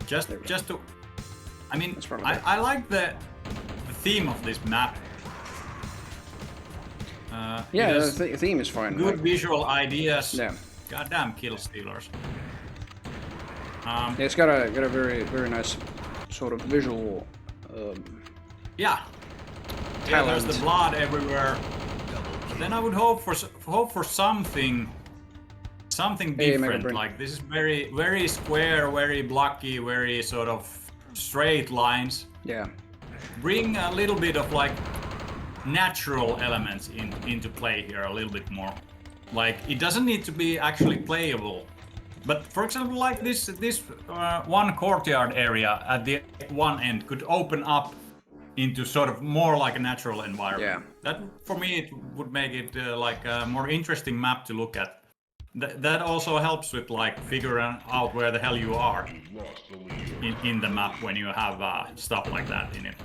just to, I mean, I like the theme of this map. Yeah, the theme is fine. Good visual ideas. Yeah. Goddamn kill stealers. Yeah, it's got a very nice sort of visual. Yeah, there's the blood everywhere. But then I would hope for something different. Like this is very square, very blocky, very sort of straight lines. Yeah. Bring a little bit of like natural elements into play here a little bit more. Like it doesn't need to be actually playable. But for example, like this one courtyard area at the one end could open up into sort of more like a natural environment. Yeah. That for me it would make it like a more interesting map to look at. that also helps with like figuring out where the hell you are in the map when you have stuff like that in it.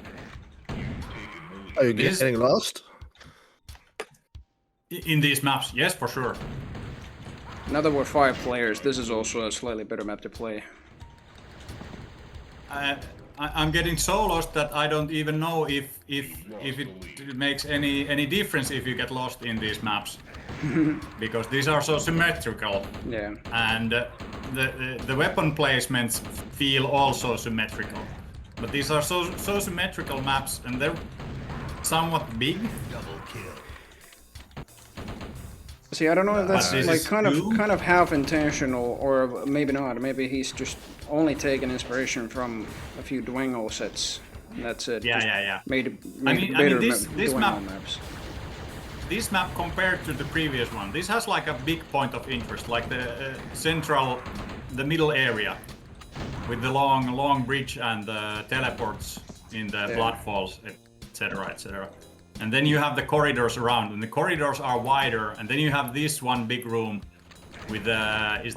Are you getting lost? In these maps, yes, for sure. Now that we're 5 players, this is also a slightly better map to play. I'm getting so lost that I don't even know if it makes any difference if you get lost in these maps. Because these are so symmetrical. Yeah. And the weapon placements feel also symmetrical. But these are so symmetrical maps, and they're somewhat big. Double kill. See, I don't know if that's like kind of half intentional, or maybe not. Maybe he's just only taken inspiration from a few Dwango sets. That's it. Yeah. Made better this map, maps. This map compared to the previous one, this has like a big point of interest, like the the middle area, with the long bridge and the teleports in the Bloodfalls, etc., etc. And then you have the corridors around, and the corridors are wider. And then you have this one big room with is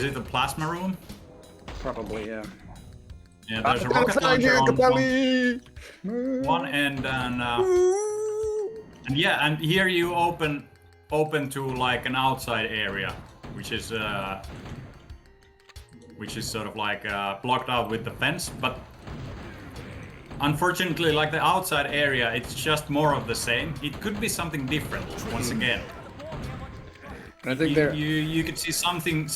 it the plasma room? Probably, yeah. Yeah, there's a rocket launcher on one end, and yeah, and here you open to like an outside area, which is sort of like blocked out with the fence, but. Unfortunately, like the outside area, it's just more of the same. It could be something different once again. I think you could see something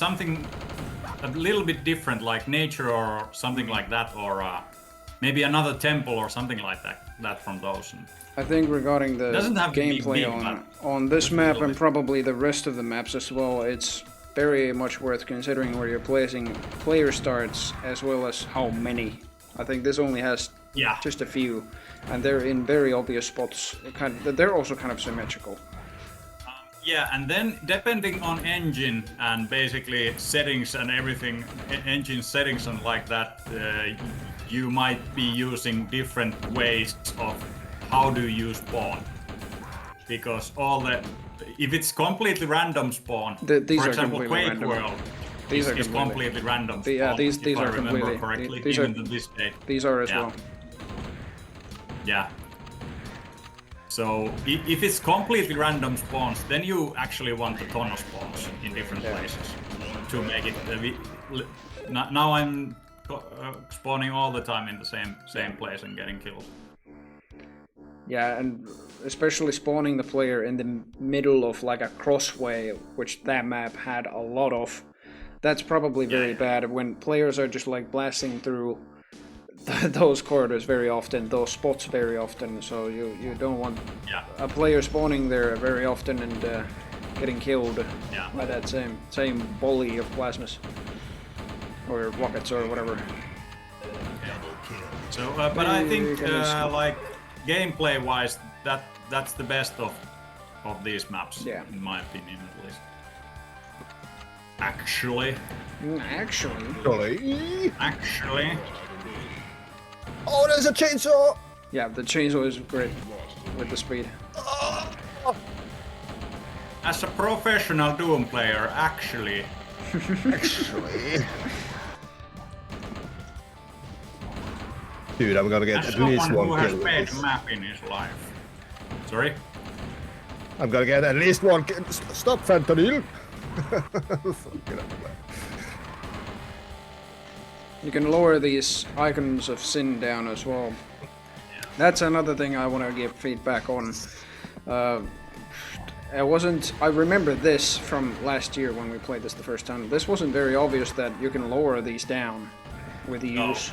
a little bit different, like nature or something like that, or maybe another temple or something like that from those. I think regarding the gameplay on this map and probably the rest of the maps as well, it's very much worth considering where you're placing player starts as well as how many. I think this only has just a few, and they're in very obvious spots. They're also kind of symmetrical. Yeah, and then depending on engine and basically settings and everything, engine settings and like that, you might be using different ways of how do you spawn. Because if it's completely random spawn, for example, Quake World. These are completely random. These are completely correctly. These are as well. Yeah. So if it's completely random spawns, then you actually want a ton of spawns in different places to make it. Now I'm spawning all the time in the same place and getting killed. Yeah, and especially spawning the player in the middle of like a crossway, which that map had a lot of. That's probably very bad when players are just like blasting through those corridors very often, those spots very often. So you don't want a player spawning there very often and getting killed by that same volley of plasmas or rockets or whatever. So, but I think like gameplay-wise, that's the best of these maps, in my opinion at least. Actually. Oh, there's a chainsaw! Yeah, the chainsaw is great with the speed. As a professional Doom player, actually. Dude, I'm gonna get at least one kill. Who has played a map in his life. Sorry? I'm gonna get at least one kill. Stop, Sentinel! You can lower these icons of sin down as well. That's another thing I want to give feedback on. I remember this from last year when we played this the first time. This wasn't very obvious that you can lower these down with the use.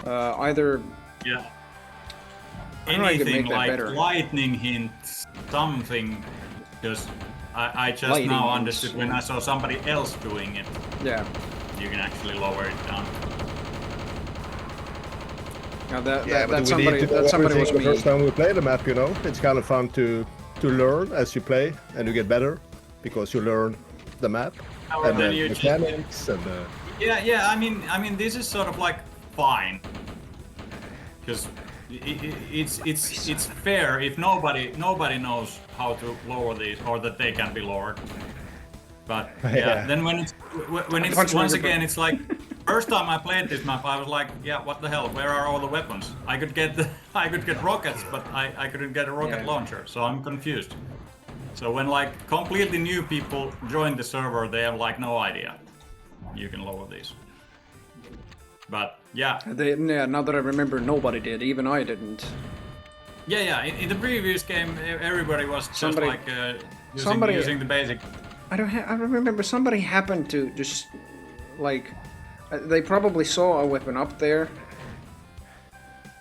Either... Yeah. Anything like better. lightning hints, something, because I just lightning now understood when I saw somebody else doing it. Yeah. You can actually lower it down. Now that's somebody was me. The first time we play the map, you know, it's kind of fun to learn as you play, and you get better because you learn the map and the mechanics and the... Yeah. I mean, this is sort of like fine, because it's fair if nobody knows how to lower these or that they can be lowered. But yeah, then when it's once again, it's like first time I played this map, I was like, yeah, what the hell? Where are all the weapons? I could get rockets, but I couldn't get a rocket launcher, so I'm confused. So when like completely new people join the server, they have like no idea. You can lower these. But yeah. Now that I remember, nobody did. Even I didn't. Yeah. In the previous game, everybody was just like using the basic. I remember somebody happened to just like they probably saw a weapon up there.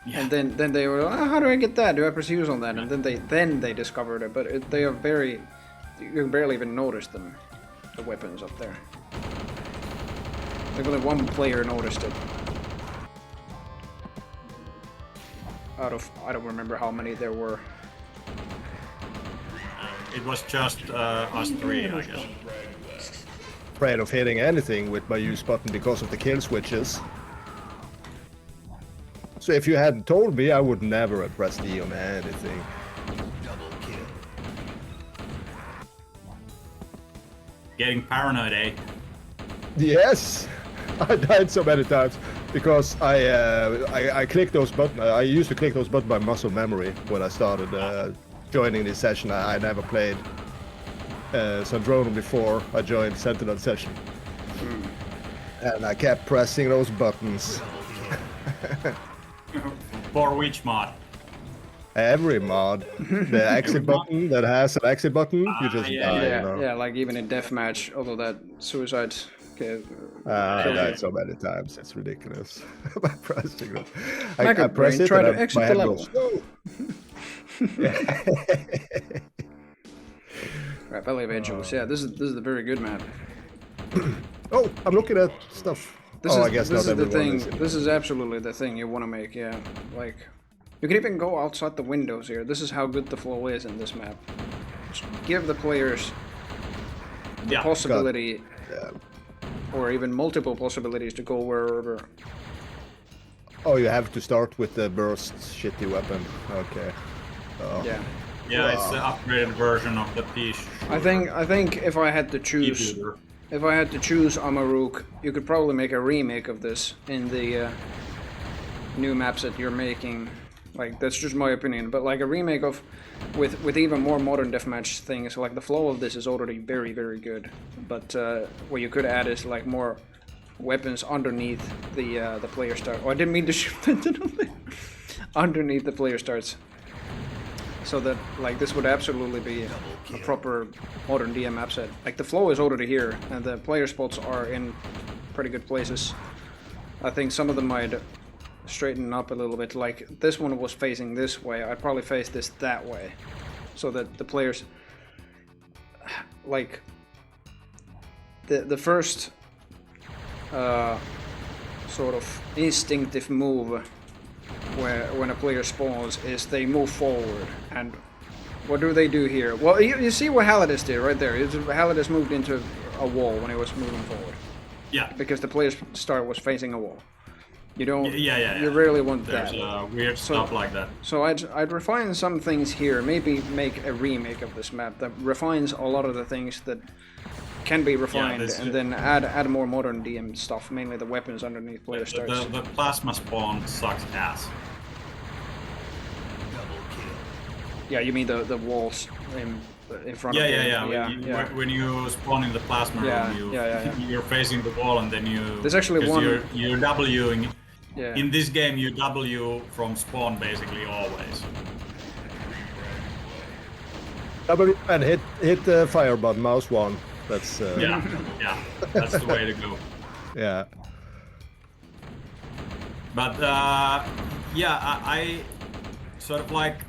Yeah. And then they were, how do I get that? Do I press use on that? And then they discovered it. But they are very, you can barely even notice them, the weapons up there. I think only one player noticed it. Out of, I don't remember how many there were. It was just us three, I guess. Afraid of hitting anything with my use button because of the kill switches. So if you hadn't told me, I would never have pressed E on anything. Double kill. Getting paranoid, eh? Yes! I died so many times because I clicked those buttons. I used to click those buttons by muscle memory when I started joining this session. I never played Sandrono before I joined Sentinel session. And I kept pressing those buttons. For which mod? Every mod. The exit button that has an exit button, you just die, you know? Yeah, like even in Deathmatch, although that suicide... I died so many times, it's ridiculous. By pressing it. I press it try to exit the level. Right, Valley of Angels. Yeah, this is a very good map. Oh, I'm looking at stuff. I guess this not is the thing. is This is absolutely the thing you want to make. Yeah, like you can even go outside the windows here. This is how good the flow is in this map. Just give the players the possibility, or even multiple possibilities to go wherever. Oh, you have to start with the burst shitty weapon. Okay. Oh. Yeah. Yeah, it's the upgraded version of the piece. I think if I had to choose. If I had to choose Amaruk, you could probably make a remake of this in the new maps that you're making. Like, that's just my opinion, but like a remake of, with even more modern deathmatch things, like the flow of this is already very, very good. But what you could add is like more weapons underneath the player start. Oh, I didn't mean to shoot Sentinel underneath the player starts. So that, like, this would absolutely be a proper modern DM map set. Like, the flow is already here, and the player spots are in pretty good places. I think some of them might straighten up a little bit. Like, this one was facing this way. I'd probably face this that way. So that the players... Like, the first sort of instinctive move when a player spawns is they move forward, and what do they do here? Well, you see what Halidus did right there. Halidus moved into a wall when he was moving forward. Yeah. Because the player's start was facing a wall. You don't. Yeah. You rarely want There's that. Weird stuff like that. So I'd refine some things here. Maybe make a remake of this map that refines a lot of the things that can be refined, and then add more modern DM stuff, mainly the weapons underneath player starts. The plasma spawn sucks ass. Yeah, you mean the walls in front of you? Yeah. When you spawn in the plasma room, you're facing the wall, and then you... There's actually one... You're Wing. Yeah. In this game, you W from spawn basically always. W and hit the fire button, mouse 1. That's yeah, that's the way to go. Yeah. But I sort of like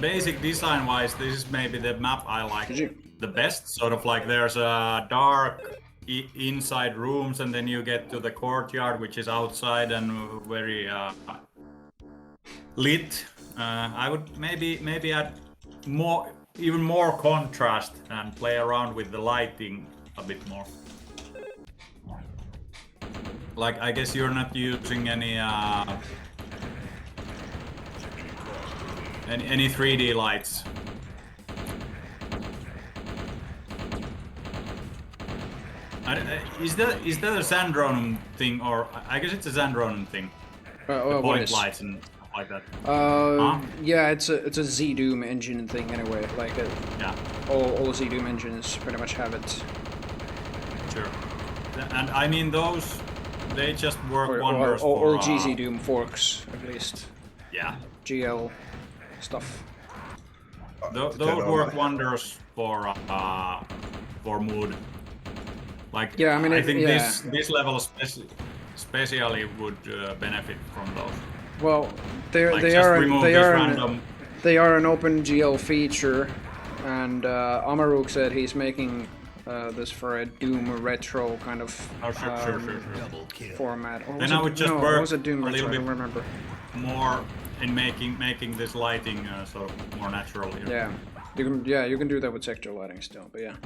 basic design wise, this is maybe the map I like the best. Sort of like there's a dark inside rooms, and then you get to the courtyard, which is outside and very lit. I would maybe add even more contrast and play around with the lighting a bit more. Like, I guess you're not using any 3D lights. Is that a Zandronum thing, or I guess it's a Zandronum thing? What Point is? lights and stuff like that. Yeah, it's a Z-Doom engine thing anyway. Like, Yeah, all Z-Doom engines pretty much have it. sure. And I mean those, they just work Or wonders all for. GZ Doom forks, at least. Yeah. GL stuff. Those work wonders for mood. Like, Yeah, I mean, I think yeah. this level especially would benefit from those. Well, Like, just remove this random. they are an open GL feature, and Amaruk said he's making this for a Doom retro kind of Sure. format. Or Then was I it- would just no, work was it Doom a retro? little I bit don't remember. more in making this lighting sort of more natural here. Yeah, you can do that with sector lighting still, but yeah.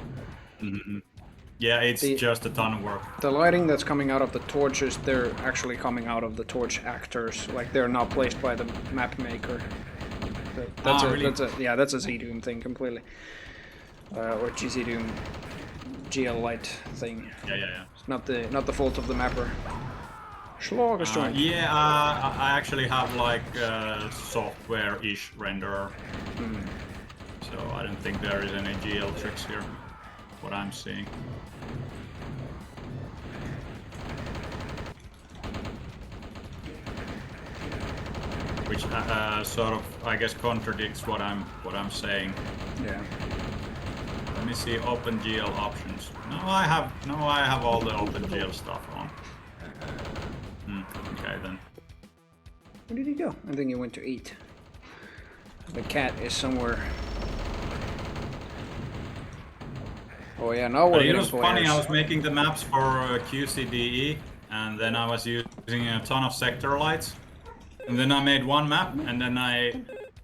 Yeah, it's just a ton of work. The lighting that's coming out of the torches, they're actually coming out of the torch actors. Like, they're not placed by the map maker. Really? That's a Z-Doom thing completely. Or GZ-Doom GL light thing. Yeah. It's not the fault of the mapper. Schlagerstone. I actually have like software-ish renderer. So I don't think there is any GL tricks here. What I'm seeing. Which sort of, I guess, contradicts what I'm saying. Yeah. Let me see OpenGL options. No, I have all the OpenGL stuff on. Okay then. Where did he go? I think he went to eat. The cat is somewhere. Oh yeah, now we're But it getting was players. funny, I was making the maps for QCDE, and then I was using a ton of sector lights. And then I made one map, and then I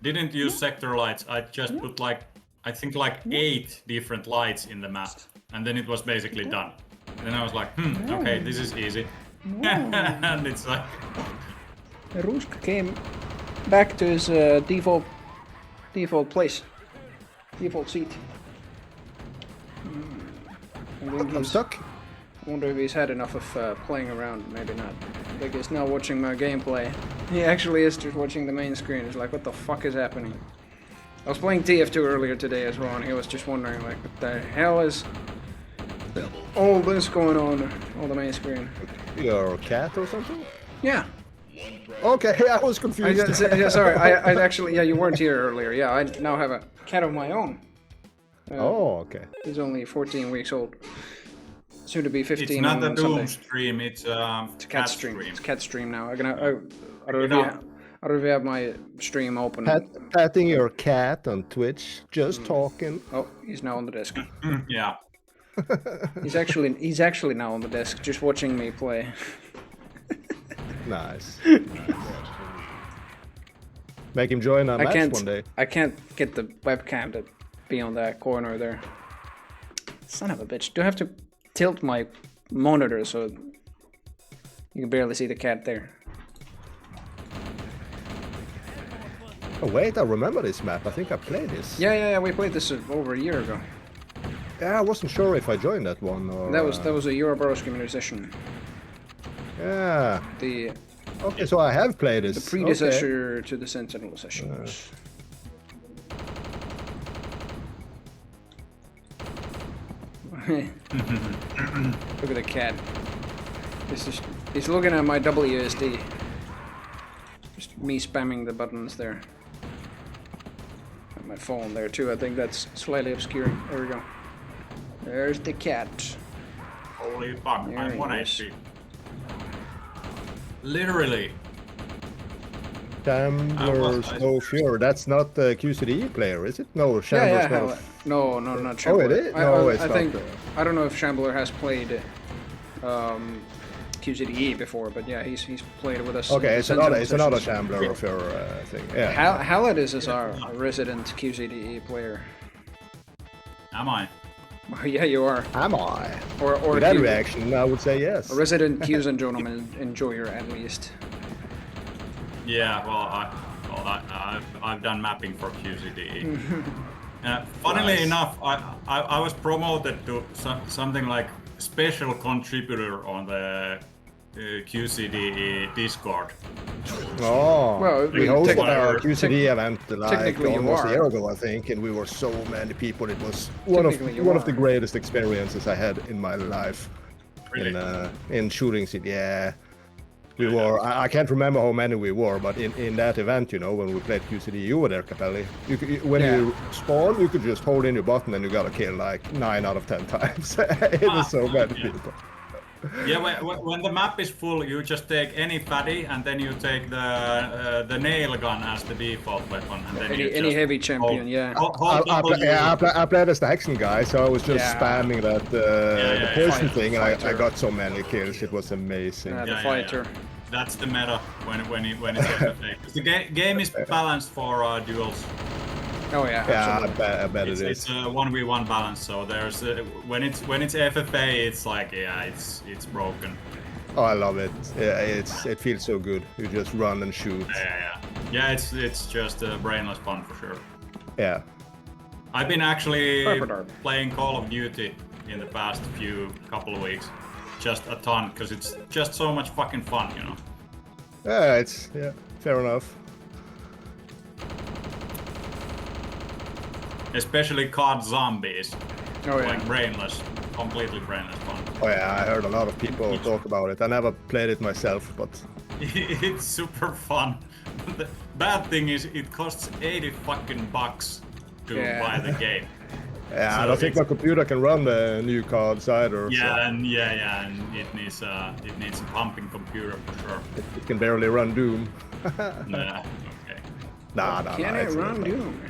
didn't use sector lights. I just put like, I think like 8 different lights in the map. And then it was basically done. Then I was like, okay, this is easy. And it's like... Rusk came back to his default place. Default seat. I'm stuck. I wonder if he's had enough of playing around. Maybe not. I think he's now watching my gameplay. He actually is just watching the main screen. He's like, what the fuck is happening? I was playing TF2 earlier today as well, and he was just wondering, like, what the hell is all this going on the main screen? You're a cat or something? Yeah. Okay, I was confused. Sorry, I actually, yeah, you weren't here earlier. Yeah, I now have a cat of my own. Oh, okay. He's only 14 weeks old. Soon to be 15 It's not on a Doom Sunday. stream, it's a cat stream. It's cat stream now. I don't know if you have my stream open. Patting your cat on Twitch, just talking. Oh, he's now on the desk. Yeah. He's actually now on the desk, just watching me play. Nice. Make him join our match one day. I can't get the webcam to be on that corner there. Son of a bitch. Do I have to tilt my monitor so you can barely see the cat there? Oh wait, I remember this map. I think I played this. Yeah, we played this over a year ago. Yeah, I wasn't sure if I joined that one or... That was a Eurobrowski community session. Yeah. Okay, so I have played this. The predecessor to the Sentinel sessions. Look at the cat. He's looking at my WSD. Just me spamming the buttons there. And my phone there too. I think that's slightly obscuring. There we go. There's the cat. Holy fuck, There I'm he 1 is. HP. Literally. Shambler's No Fear. That's not the QCDE player, is it? No, Shambler's No, not Shambler. Oh, it is? No, it's I not. think I don't know if Shambler has played QCDE before, but yeah, he's played with us. Okay, it's another sessions. Shambler of your thing. Yeah. Halladis is our resident QCDE player. Am I? Yeah, you are. Am I? Or With that reaction, I would say yes. A resident Qs and gentleman enjoyer at least. Yeah, well, I've done mapping for QCDE. Funnily enough, I was promoted to something like special contributor on the QCD Discord. Oh, Well, we hosted our technically- QCD event like technically you almost a are. year ago, I think, and we were so many people. It was one of Technically you the are. greatest experiences I had in my life. Really? In shooting it. Yeah, we were. I can't remember how many we were, but in that event, you know, when we played QCD, you were there, Capelli. When Yeah. you spawn, you could just hold in your button and you got a kill like 9 out of 10 times. It was so many people. Yeah, when the map is full, you just take any fatty, and then you take the nail gun as the default weapon, and then you Any just heavy champion, hold, yeah. hold W. I played as the Hexen guy, so I was just Yeah. spamming that the yeah, poison yeah. thing, and I Fighter. got so many kills. It was amazing. The Yeah, fighter. That's the meta when it's FFA. The game is balanced for duels. Oh yeah, Yeah, absolutely. I bet it It's is. a 1v1 balance. So there's when it's FFA, it's like it's broken. Oh, I love it. Yeah, it feels so good. You just run and shoot. Yeah. It's just brainless fun for sure. Yeah. I've been actually Darp. playing Call of Duty in the past couple of weeks, just a ton, because it's just so much fucking fun, you know. Yeah, fair enough. Especially COD Zombies, Oh yeah. like brainless, completely brainless fun. Oh yeah, I heard a lot of people talk about it. I never played it myself, but It's super fun. The bad thing is it costs 80 fucking bucks to Yeah. buy the game. yeah, So I don't think my computer can run the new cards either. Yeah, So and and it needs a pumping computer for sure. it can barely run Doom. Nah, okay. Nah. Can it it's run not. Doom?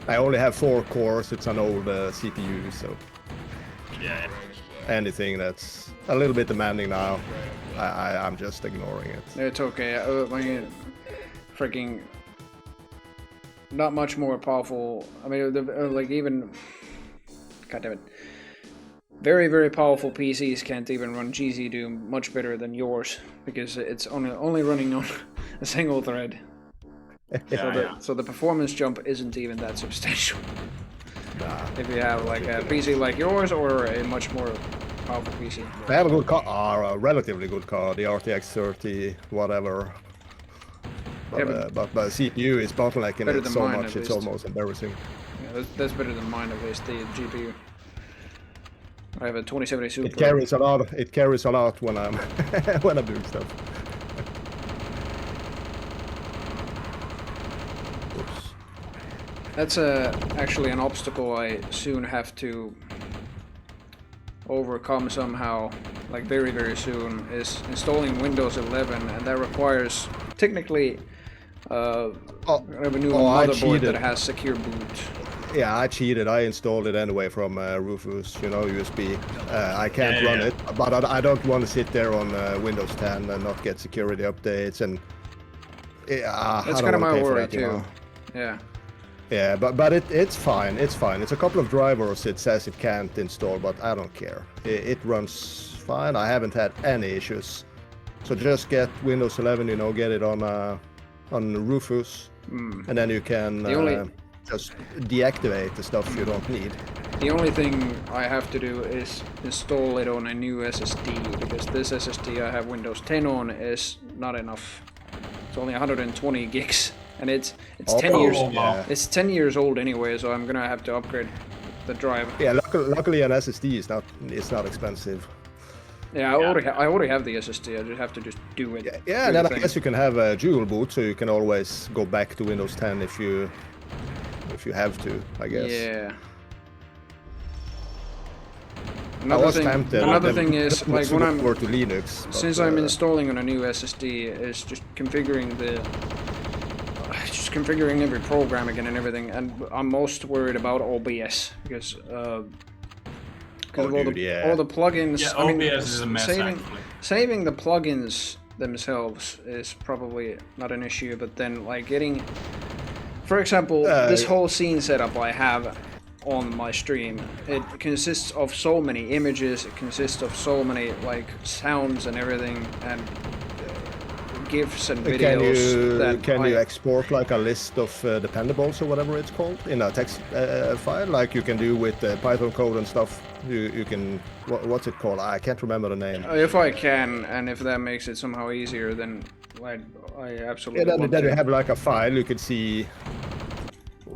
I only have 4 cores. It's an old CPU, so Yeah. anything that's a little bit demanding now, I'm just ignoring it. It's okay. I mean, freaking not much more powerful. I mean, like even, god damn it, very very powerful PCs can't even run GZ Doom much better than yours because it's only running on a single thread. So the performance jump isn't even that substantial. Nah. If you have like a PC like yours or a much more powerful PC. They have a good car, a relatively good car, the RTX 30, whatever. But, Yeah, but CPU is bottlenecking better it than so mine, much, at it's least. almost embarrassing. Yeah, that's better than mine at least. The GPU. I have a 2070 Super. It carries a lot. It carries a lot when I'm when I'm doing stuff. Oops. That's actually an obstacle I soon have to overcome somehow, like very very soon, is installing Windows 11, and that requires technically I have a new I motherboard cheated. that has secure boot. Yeah, I cheated. I installed it anyway from Rufus, you know, USB. I can't Yeah, run yeah. it, but I don't want to sit there on Windows 10 and not get security updates and. Yeah, That's I kind don't of wanna my pay for worry that, you too. know. Yeah. Yeah, but it's fine. It's fine. It's a couple of drivers. It says it can't install, but I don't care. It runs fine. I haven't had any issues. So just get Windows 11. You know, get it on Rufus, and then you can The only- just deactivate the stuff you don't need. The only thing I have to do is install it on a new SSD, because this SSD I have Windows 10 on is not enough. It's only 120 gigs, and it's 10 years. Yeah. It's 10 years old anyway, so I'm gonna have to upgrade the drive. Yeah, luckily an SSD is not expensive. Yeah, I already have the SSD. I just have to do it. Yeah, do and then the I thing. guess you can have a dual boot, so you can always go back to Windows 10 if you have to, I guess. Yeah. I was tempted. Another then thing is, like switch when I'm over to Linux. but, since I'm installing on a new SSD, is just configuring every program again and everything, and I'm most worried about OBS because of all the plugins. Yeah, I mean, OBS is a mess, actually. saving the plugins themselves is probably not an issue, but then like getting, for example, this whole scene setup I have on my stream, it consists of so many images, it consists of so many like sounds and everything, and GIFs and Can videos you that you export like a list of dependables or whatever it's called in a text file, like you can do with Python code and stuff? You can what's it called? I can't remember the name. If I can, and if that makes it somehow easier, then I absolutely Yeah, want then you to. have like a file. You can see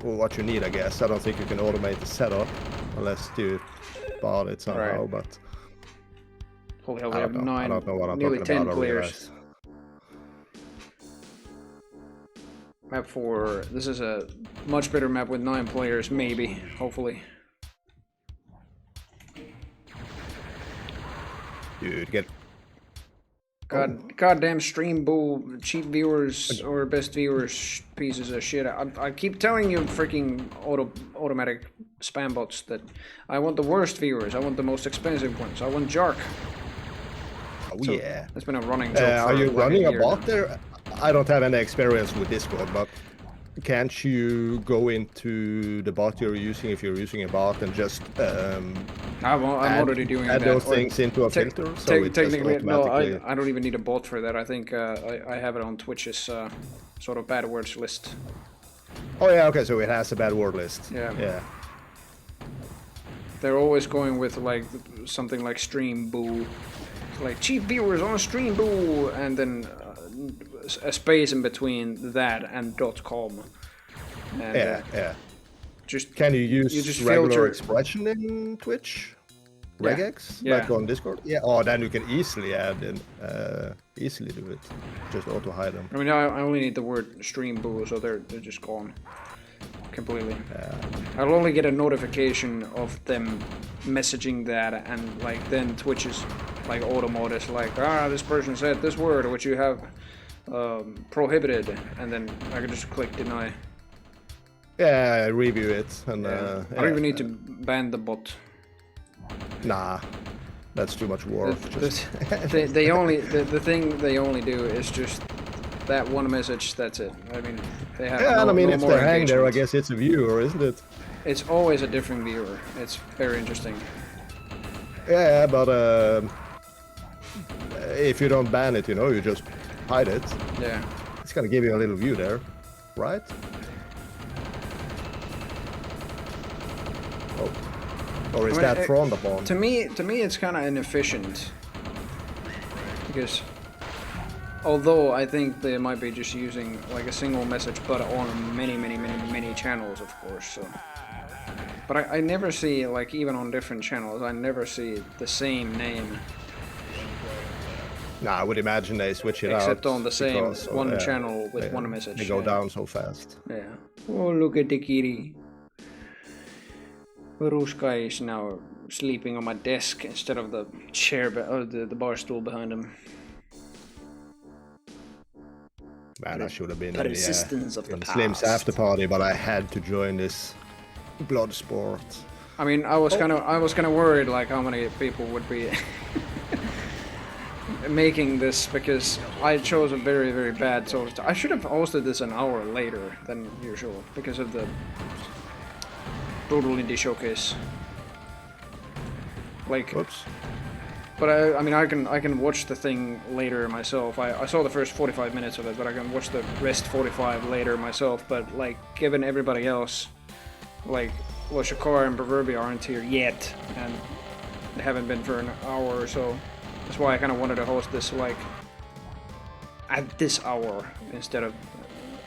what you need, I guess. I don't think you can automate the setup unless you bought it somehow, Right. but Holy hell, we I have don't know. I don't know what I'm nearly talking 10 about. I players. realize. Map 4. This is a much better map with 9 players, maybe, hopefully. Dude, get. Goddamn stream bull, cheap viewers or best viewers, pieces of shit. I keep telling you, freaking automatic spam bots, that I want the worst viewers. I want the most expensive ones. I want Jark. Oh So yeah. that's been a running joke for Are you like running a year bot now. there? I don't have any experience with Discord, but can't you go into the bot you're using if you're using a bot and just I'm already doing add that. those Or things into a filter so it just technically, no, automatically... I don't even need a bot for that. I think I have it on Twitch's sort of bad words list. Oh yeah, okay, so it has a bad word list. Yeah. They're always going with like something like stream boo, like cheap viewers on stream boo, and then a space in between that and .com. And, Yeah. Just Can you use just regular filter. expression in Twitch? Regex? Yeah. Like on Discord? Yeah. Oh, then you can easily add in, easily do it. Just auto hide them. I mean, I only need the word stream boo, so they're just gone completely. I'll only get a notification of them messaging that, and like then Twitch's like auto mode is like, this person said this word which you have prohibited, and then I can just click deny. Yeah, review it and I don't even need to ban the bot. Nah, that's too much work. The thing they only do is just that one message. That's it. I mean, they have Yeah, and I mean, no if more they're hanging there, I engagement. guess it's a viewer, isn't it? It's always a different viewer. It's very interesting. Yeah, but if you don't ban it, you just hide it. Yeah. It's gonna give you a little view there, right? Oh. Or is that frowned upon? To me, it's kind of inefficient, because although I think they might be just using like a single message, but on many channels, of course. So, but I never see, like, even on different channels, I never see the same name. Nah, I would imagine they switch it out. Except on the same one yeah, channel with one message. They go down so fast. Yeah. Oh, look at the kitty. Ruska is now sleeping on my desk instead of the chair, the bar stool behind him. Man, I should have been Persistence of the in Slim's past. after party, but I had to join this Bloodsport. I mean, I was kind of worried, like, how many people would be making this, because I chose a very bad host. I should have hosted this an hour later than usual because of the Brutal Indie Showcase. Like, Whoops. but I mean, I can watch the thing later myself. I saw the first 45 minutes of it, but I can watch the rest 45 later myself. But like, given everybody else, like, well, Shakar and Proverbial aren't here yet, and they haven't been for an hour or so. That's why I kind of wanted to host this, like, at this hour instead of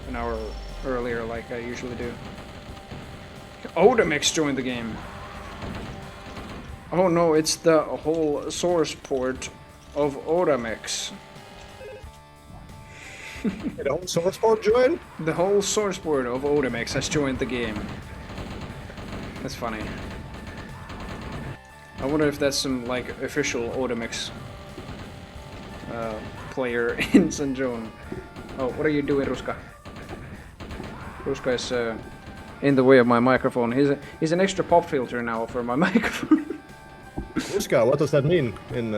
an hour earlier, like I usually do. Odamix joined the game. Oh no, it's the whole source port of Odamix. The whole source port join? The whole source port of Odamix has joined the game. That's funny. I wonder if that's some, like, official Odamix player in St. John. Oh, what are you doing, Ruska? Ruska is in the way of my microphone. He's an extra pop filter now for my microphone. Ruska, what does that mean in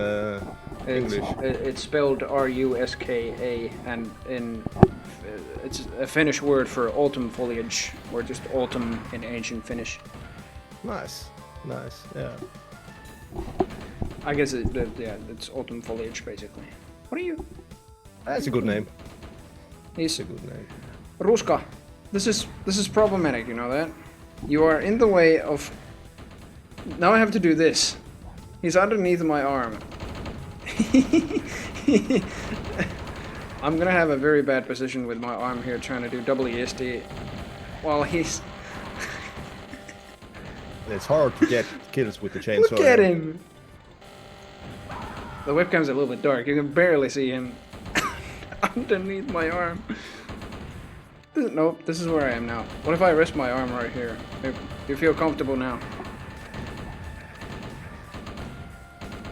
English? It's spelled R-U-S-K-A, and it's a Finnish word for autumn foliage, or just autumn in ancient Finnish. Nice, yeah. I guess it's autumn foliage, basically. What are you? That's a good name. He's A good name. Ruska. This is problematic, you know that? You are in the way of... Now I have to do this. He's underneath my arm. I'm gonna have a very bad position with my arm here trying to do WSD while he's... It's hard to get kills with the chainsaw. Look at him! The webcam's a little bit dark. You can barely see him underneath my arm. Nope, this is where I am now. What if I rest my arm right here? If you feel comfortable now.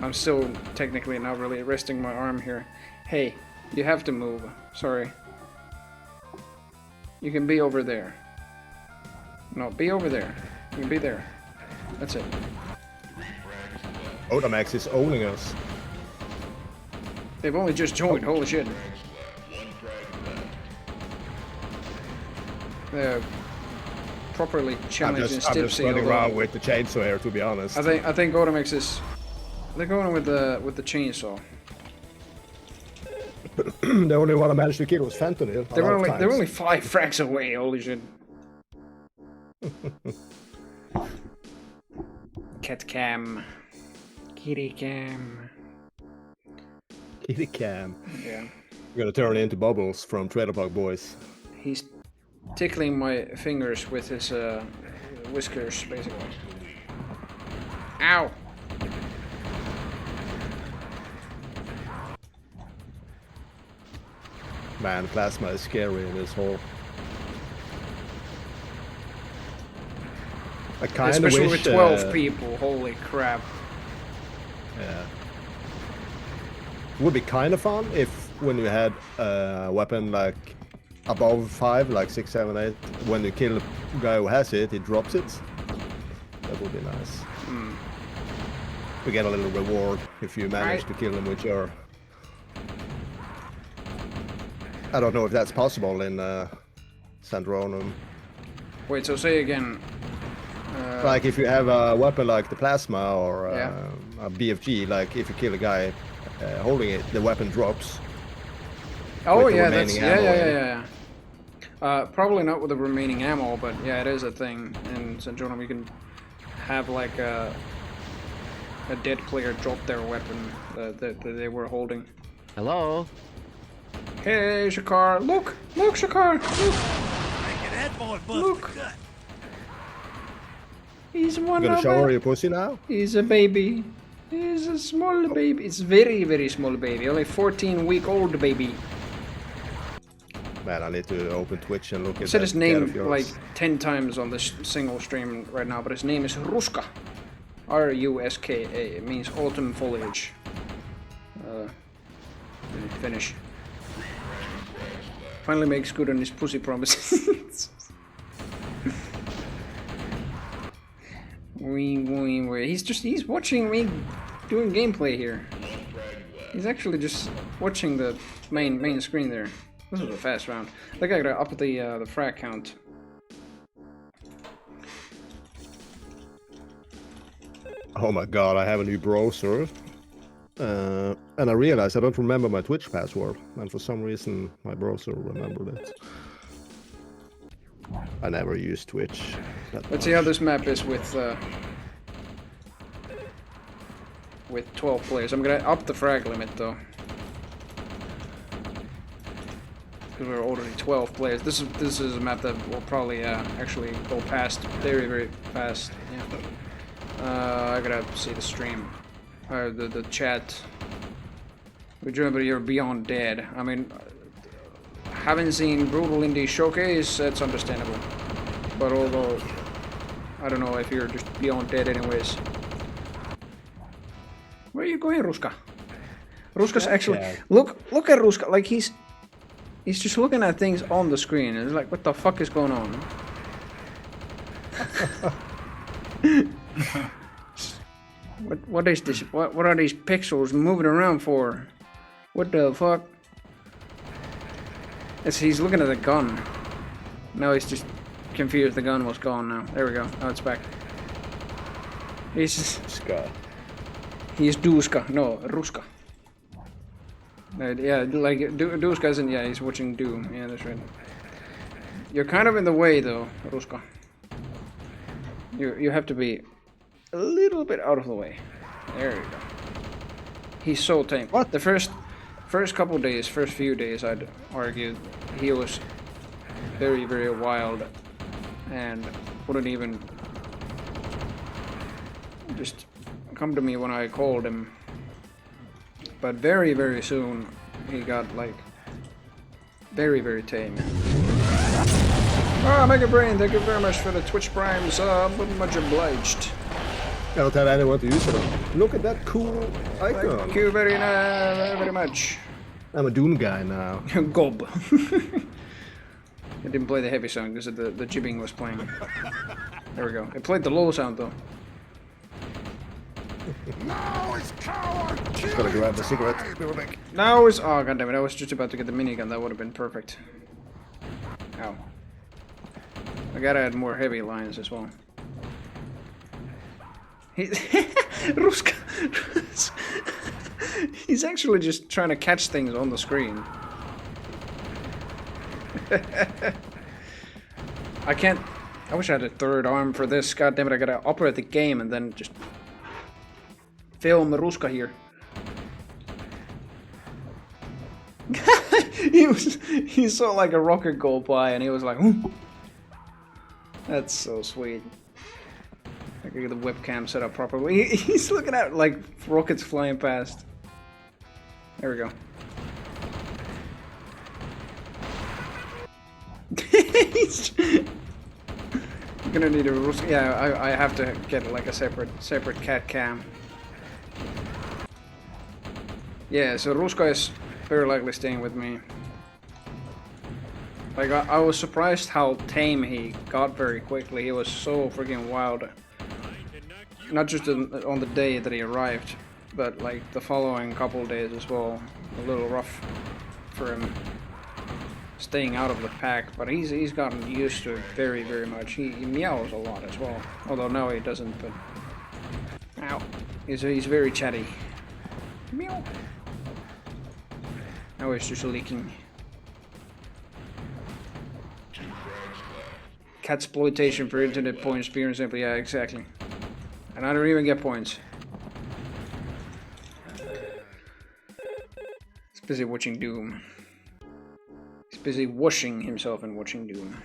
I'm still technically not really resting my arm here. Hey, you have to move. Sorry. You can be over there. No, be over there. You can be there. That's it. Otamax is owning us. They've only just joined, holy shit. They're properly challenged and I'm stiff just running around with the chainsaw here, to be honest. I think Otamax is... They're going with the chainsaw. The only one I managed to kill was Sentinel. They were only 5 frags away, holy shit. Cat cam. Kitty cam. Kitty cam. Yeah. We're gonna turn into Bubbles from Trailer Park Boys. He's tickling my fingers with his whiskers, basically. Ow! Man, plasma is scary in this hole. I kind of wish... Especially with 12 people, holy crap. Yeah. It would be kind of fun if when you had a weapon like above 5, like 6, 7, 8, when you kill a guy who has it, he drops it. That would be nice. We get a little reward if you manage to kill them with your... I don't know if that's possible in Sandronum. Wait, so say again. Like if you have a weapon like the plasma or Yeah. a BFG, like if you kill a guy holding it, the weapon drops. Oh with the yeah, that's remaining yeah. ammo Probably not with the remaining ammo, but yeah, it is a thing. In St. John, you can have like a dead player drop their weapon that they were holding. Hello? Hey, Shakar! Look, Shakar! Look! He's one You gonna of show her a... your pussy now? He's a baby. He's a small baby. It's very, very small baby. Only 14-week-old baby. Man, I need to open Twitch and look I at said that his cat name of yours. like 10 times on this single stream right now, but his name is Ruska. R-U-S-K-A. It means autumn foliage. Finish. Finally makes good on his pussy promises. He's watching me doing gameplay here. He's actually just watching the main screen there. This was a fast round. I think I gotta up the frag count. Oh my god, I have a new browser. And I realized I don't remember my Twitch password. And for some reason, my browser remembered it. I never use Twitch. Let's see how this map is with 12 players. I'm gonna up the frag limit though. Because we're already 12 players. This is a map that will probably actually go past very fast. Yeah. I gotta see the stream, or the chat. But you're beyond dead. I mean, haven't seen Brutal Indie Showcase. That's understandable. But although I don't know if you're just beyond dead anyways. Where are you going, Ruska? Ruska's actually look at Ruska. Like he's just looking at things on the screen, and it's like, what the fuck is going on? What is this? What are these pixels moving around for? What the fuck? He's looking at the gun. No, he's just confused. The gun was gone now. There we go. Now it's back. He's just... Ska. He's Duska. No, Ruska. Yeah, like Doom's cousin. Yeah, he's watching Doom. Yeah, that's right. You're kind of in the way though, Ruska. You have to be a little bit out of the way. There you go. He's so tame. What? The first couple days, first few days, I'd argue he was very, very wild and wouldn't even just come to me when I called him. But very, very soon he got like very, very tame. Ah, Mega Brain, thank you very much for the Twitch Prime sub. Much obliged. I don't tell anyone to use it. Look at that cool icon. Thank you very much. I'm a Doom guy now. Gob. I didn't play the heavy sound because the jibbing was playing. There we go. It played the low sound though. Now it's coward! Just gotta grab the cigarette. Now it's... Oh, goddammit, I was just about to get the minigun. That would have been perfect. Ow. I gotta add more heavy lines as well. Ruska... He's actually just trying to catch things on the screen. I can't... I wish I had a third arm for this. Goddammit, I gotta operate the game and then just... film Ruska here. He saw like a rocket go by and he was like, "Ooh." That's so sweet. I can get the webcam set up properly. He's looking at like rockets flying past. There we go. I'm gonna need a Ruska. Yeah, I have to get like a separate cat cam. Yeah, so Ruska is very likely staying with me. Like, I was surprised how tame he got very quickly. He was so freaking wild. Not just on the day that he arrived, but like the following couple days as well. A little rough for him staying out of the pack, but he's gotten used to it very, very much. He meows a lot as well. Although now he doesn't, but... Ow. He's very chatty. Meow. Now he's just leaking. Catsploitation for internet points, pure and simple. Yeah, exactly. And I don't even get points. He's busy watching Doom. He's busy washing himself and watching Doom.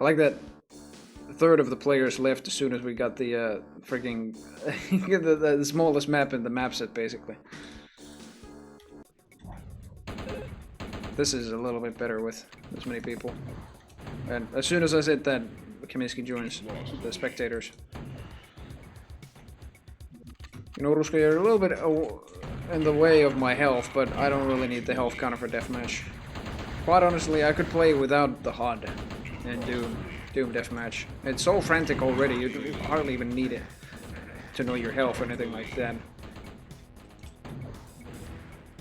I like that a third of the players left as soon as we got the freaking the smallest map in the map set, basically. This is a little bit better with this many people. And as soon as I said that, Kaminsky joins the spectators. You know, Ruska, you're a little bit in the way of my health, but I don't really need the health counter for Deathmatch. Quite honestly, I could play without the HUD and Doom Deathmatch. It's so frantic already, you hardly even need it to know your health or anything like that.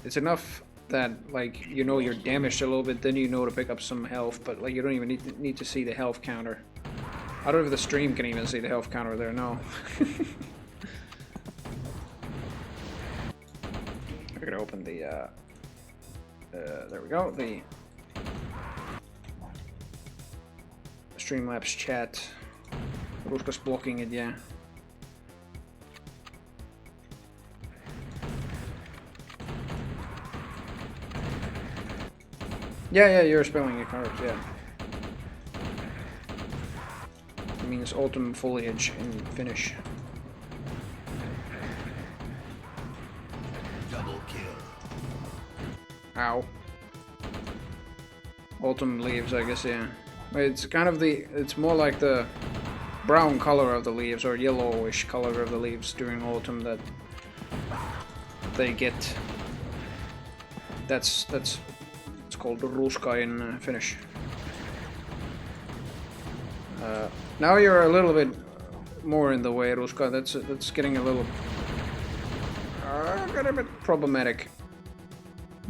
It's enough that, like, you know you're damaged a little bit, then you know to pick up some health, but like you don't even need to see the health counter. I don't know if the stream can even see the health counter there, no. We're gonna open the, there we go, the Streamlabs chat. Ruska's blocking it, yeah. Yeah, you're spelling it correct, yeah. It means autumn foliage in Finnish. Double kill. Ow. Autumn leaves, I guess, yeah. It's kind of it's more like the brown color of the leaves, or yellowish color of the leaves during autumn that they get. That's it's called ruska in Finnish. Now you're a little bit more in the way, Ruska. That's getting a little bit problematic.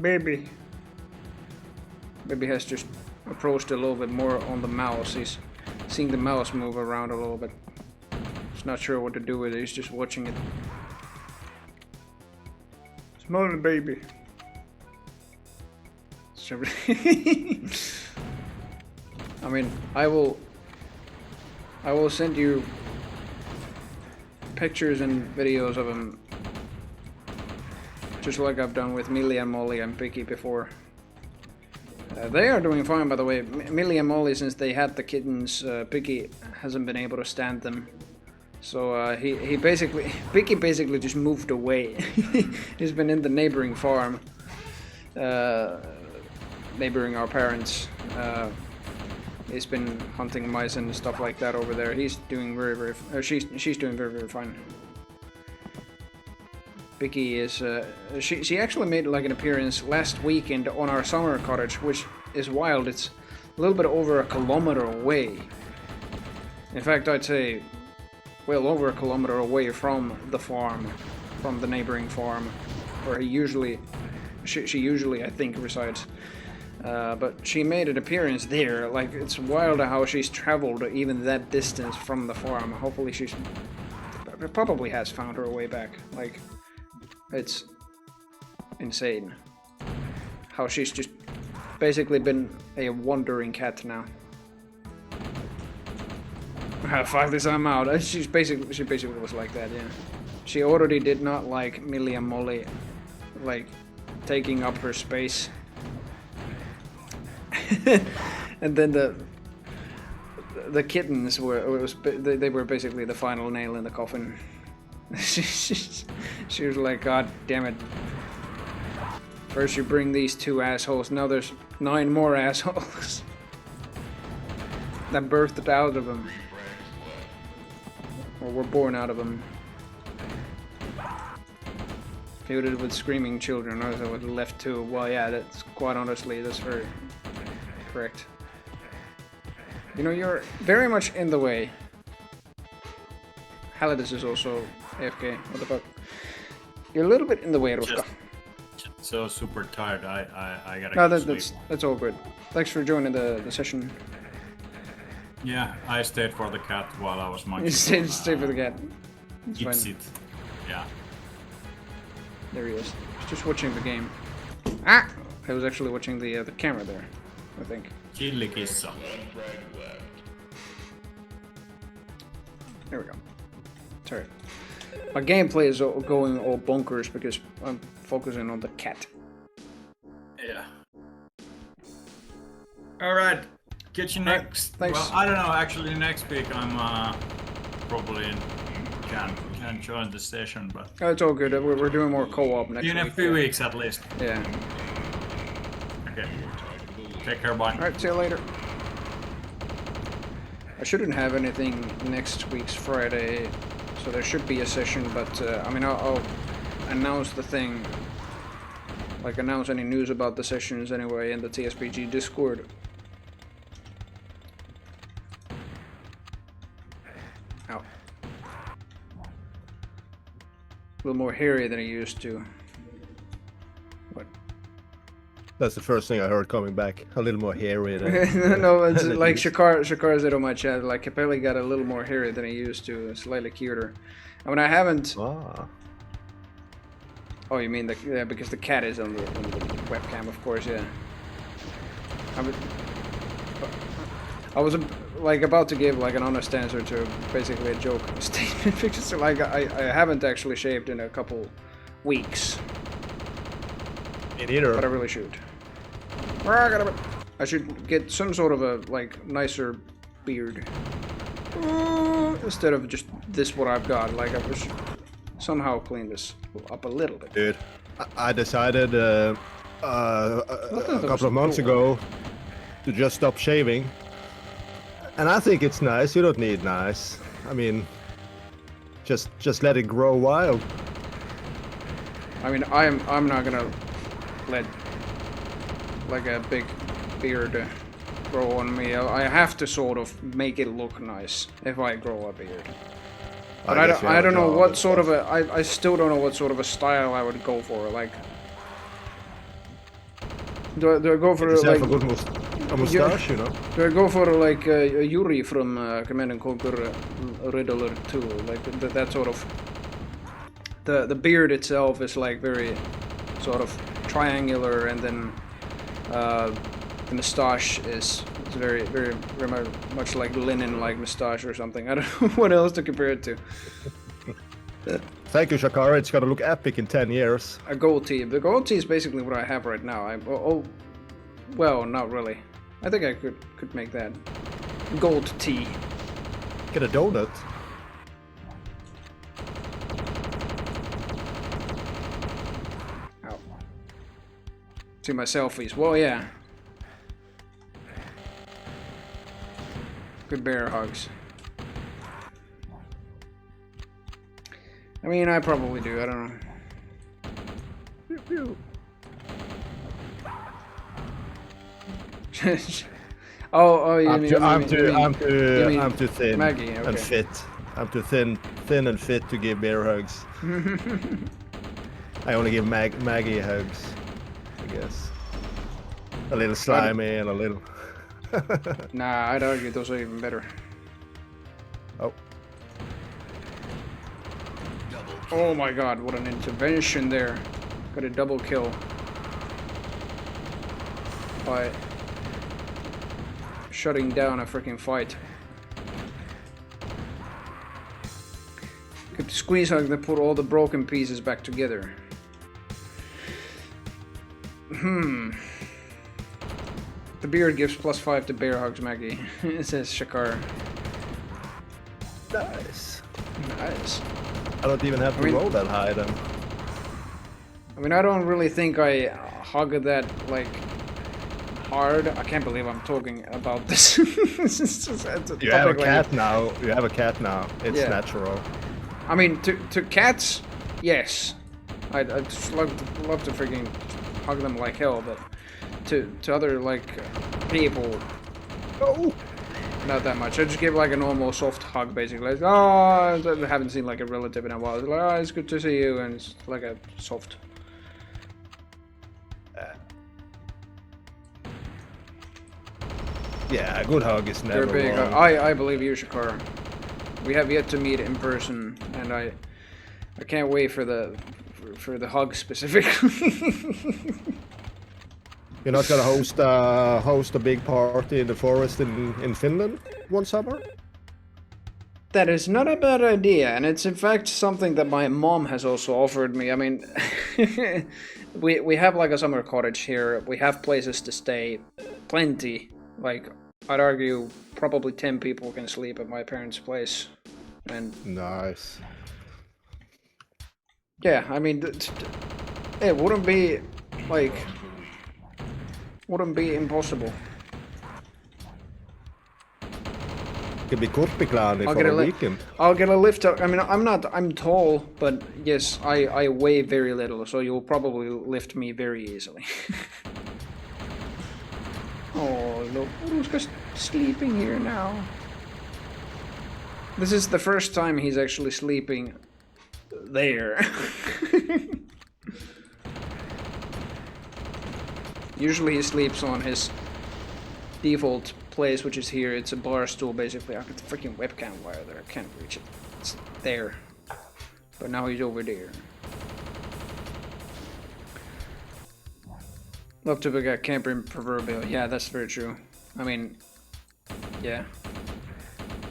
Baby has just approached a little bit more on the mouse. He's seeing the mouse move around a little bit. He's not sure what to do with it. He's just watching it. Small baby. So I mean, I will send you pictures and videos of him, just like I've done with Millie and Molly and Picky before. They are doing fine, by the way. Millie and Molly, since they had the kittens, Picky hasn't been able to stand them. So he basically, Picky basically just moved away. He's been in the neighboring farm, neighboring our parents. He's been hunting mice and stuff like that over there. He's doing she's doing very fine. Picky is she actually made like an appearance last weekend on our summer cottage, which is wild. It's a little bit over a kilometer away. In fact, I'd say well over a kilometer away from the farm, from the neighboring farm, where she usually I think resides. But she made an appearance there. Like, it's wild how she's traveled even that distance from the farm. Hopefully she's probably has found her way back. Like, it's insane how she's just basically been a wandering cat now. Fuck this, I'm out. She basically was like that, yeah. She already did not like Millie and Molly, like, taking up her space. And then the kittens they were basically the final nail in the coffin. She was like, God damn it. First you bring these 2 assholes, now there's 9 more assholes that birthed out of them. Or were born out of them. Feuded with screaming children, or I would have left 2. Well, yeah, that's quite honestly, that's very correct. You know, you're very much in the way. Halidus is also AFK. What the fuck? You're a little bit in the way, Ruska. Just so super tired. I gotta No, go sleep. that's all good. Thanks for joining the session. Yeah, I stayed for the cat while I was munching. You stay for the cat. It's fine. Eats it. Yeah. There he is. He's just watching the game. Ah! I was actually watching the camera there, I think. Chillikissa. There we go. Sorry. My gameplay is going all bonkers because I'm focusing on the cat. Yeah. Alright. Get you next. Thanks. Well, I don't know. Actually, next week I'm probably can join the session, but Oh, it's all good. We're doing more co-op next week. in a few weeks at least. Yeah. Okay. Take care. Bye. Alright, see you later. I shouldn't have anything next week's Friday, so there should be a session, but I mean, I'll announce the thing, like announce any news about the sessions anyway in the TSPG Discord. Ow. A little more hairy than I used to. What? That's the first thing I heard coming back. A little more hairy than... No, it's like Shakar said on my chat, like Capelli got a little more hairy than he used to, slightly cuter. I mean, I haven't... Ah. Oh, you mean yeah, because the cat is on the webcam, of course, yeah. I was like about to give like an honest answer to basically a joke statement because like I haven't actually shaved in a couple weeks. Me neither. But I really should. I should get some sort of a like nicer beard instead of just this what I've got. Like I should somehow clean this up a little bit. Dude, I decided a couple of months ago to just stop shaving, and I think it's nice. You don't need nice. I mean, just let it grow wild. I mean, I'm not gonna let like a big beard grow on me. I have to sort of make it look nice if I grow a beard. But I don't know what sort of a I still don't know what sort of a style I would go for. Like, do I go for like a mustache, you know? Do I go for like Yuri from Command & Conquer Riddler 2? Like that sort of. The beard itself is like very sort of triangular, and then the moustache is very much like linen-like moustache or something. I don't know what else to compare it to. Thank you, Shakara. It's gonna look epic in 10 years. A goatee. The goatee is basically what I have right now. Well, not really. I think I could make that. Gold tea. Get a donut. Ow. See my selfies. Well, yeah. Good bear hugs. I mean, I probably do. I don't know. Pew, pew. oh, you mean I'm too thin Maggie, okay. and fit. I'm too thin and fit to give bear hugs. I only give Maggie hugs, I guess. A little slimy and a little. Nah, I'd argue those are even better. Oh. Oh my god, what an intervention there. Got a double kill. By shutting down a freaking fight. Could squeeze hug to put all the broken pieces back together. The beard gives +5 to bear hugs, Maggie. It says Shakar. Nice. Nice. I don't even have to roll that high then. I mean, I don't really think I hug that, like, hard. I can't believe I'm talking about this. You have a cat now. You have a cat now. It's natural. I mean, to cats, yes. I'd just love to freaking hug them like hell, but to other, like, people, not that much. I just give like a normal soft hug, basically. Like, oh, I haven't seen like a relative in a while. It's like, oh, it's good to see you, and it's like a soft. Yeah, a good hug is never They're big. wrong. I believe you, Shakara. We have yet to meet in person, and I can't wait for the hug specifically. You're not gonna host a big party in the forest in Finland one summer? That is not a bad idea, and it's in fact something that my mom has also offered me. I mean, we have like a summer cottage here. We have places to stay, plenty. Like, I'd argue probably 10 people can sleep at my parents' place, and nice. yeah, I mean, it wouldn't be like. Wouldn't be impossible. Could be Kurppiklani for a weekend. I'll get a lift up. I mean, I'm tall, but yes, I weigh very little, so you'll probably lift me very easily. Oh, look, Uruska's sleeping here now. This is the first time he's actually sleeping there. Usually he sleeps on his default place, which is here. It's a bar stool, basically. I got the freaking webcam wire there. I can't reach it. It's there. But now he's over there. Love to be a camper in proverbial. Yeah, that's very true. I mean, yeah.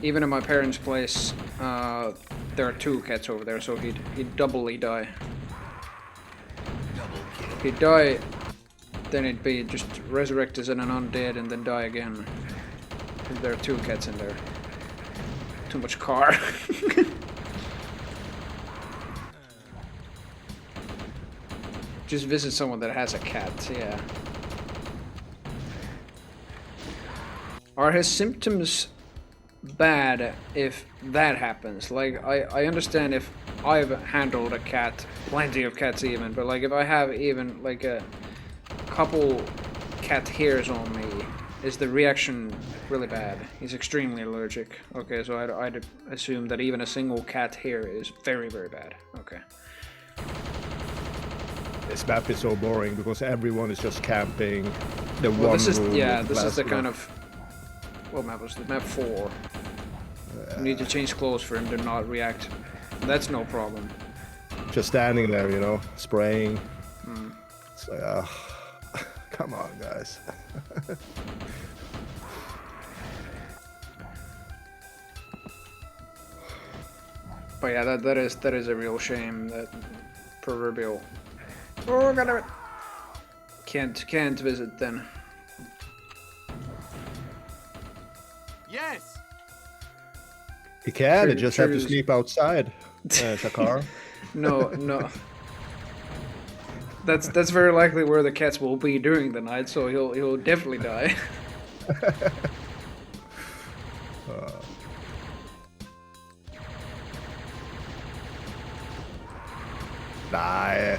Even in my parents' place, there are 2 cats over there, so he'd doubly die. If he'd die, then it'd be just resurrect as an undead and then die again. There are 2 cats in there. Too much car. Just visit someone that has a cat, yeah. Are his symptoms bad if that happens? Like, I understand if I've handled a cat, plenty of cats even, but like if I have even like a couple cat hairs on me, is the reaction really bad? He's extremely allergic. Okay, so I'd assume that even a single cat hair is very, very bad. Okay. This map is so boring because everyone is just camping. Well, this is the kind of. What map was the map 4? You need to change clothes for him to not react. That's no problem. Just standing there, you know, spraying. So, come on, guys. But yeah, that is a real shame, that proverbial. Oh, goddamn it! Can't visit then. Yes. You can. You True- just have to true. sleep outside, Shakar. No. That's very likely where the cats will be during the night, so he'll definitely die. Nah,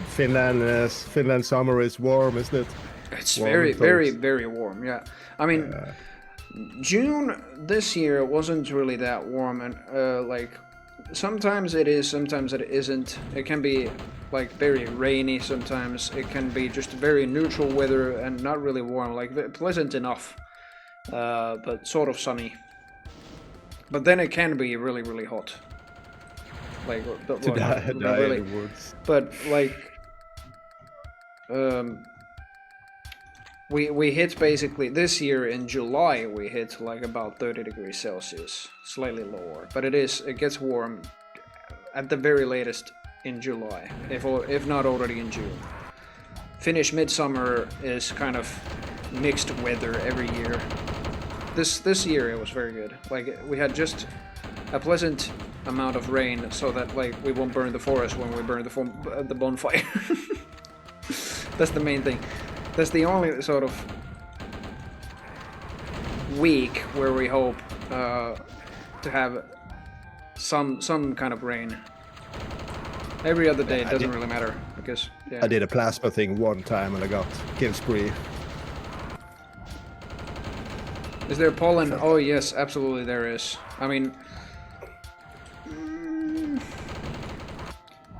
Finland summer is warm, isn't it? It's Warm very, and very, close. very warm. Yeah, I mean, June this year wasn't really that warm, and like sometimes it is, sometimes it isn't. It can be like very rainy sometimes. It can be just very neutral weather and not really warm, like pleasant enough, but sort of sunny. But then it can be really, really hot. Like, but, To well, die, not die really, in the woods. but like, we hit basically this year in July. We hit like about 30 degrees Celsius, slightly lower, but it gets warm at the very latest in July, if not already in June. Finnish midsummer is kind of mixed weather every year. This year it was very good. Like we had just a pleasant amount of rain, so that like we won't burn the forest when we burn the bonfire. That's the main thing. That's the only sort of week where we hope to have some kind of rain. Every other day it doesn't really matter because yeah. I did a plasma thing one time and I got kill spree. Is there pollen? Oh yes, absolutely there is. I mean,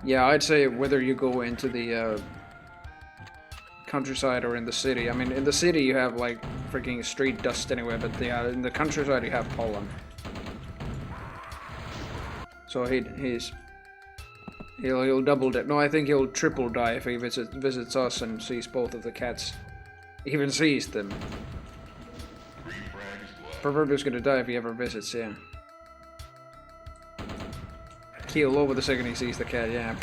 yeah, I'd say whether you go into the countryside or in the city. I mean, in the city you have like freaking street dust anyway, but yeah, in the countryside you have pollen. So he'll double die. No, I think he'll triple die if he visits us and sees both of the cats. Even sees them. Proverbial's gonna die if he ever visits, yeah. Keel over the second he sees the cat, yeah.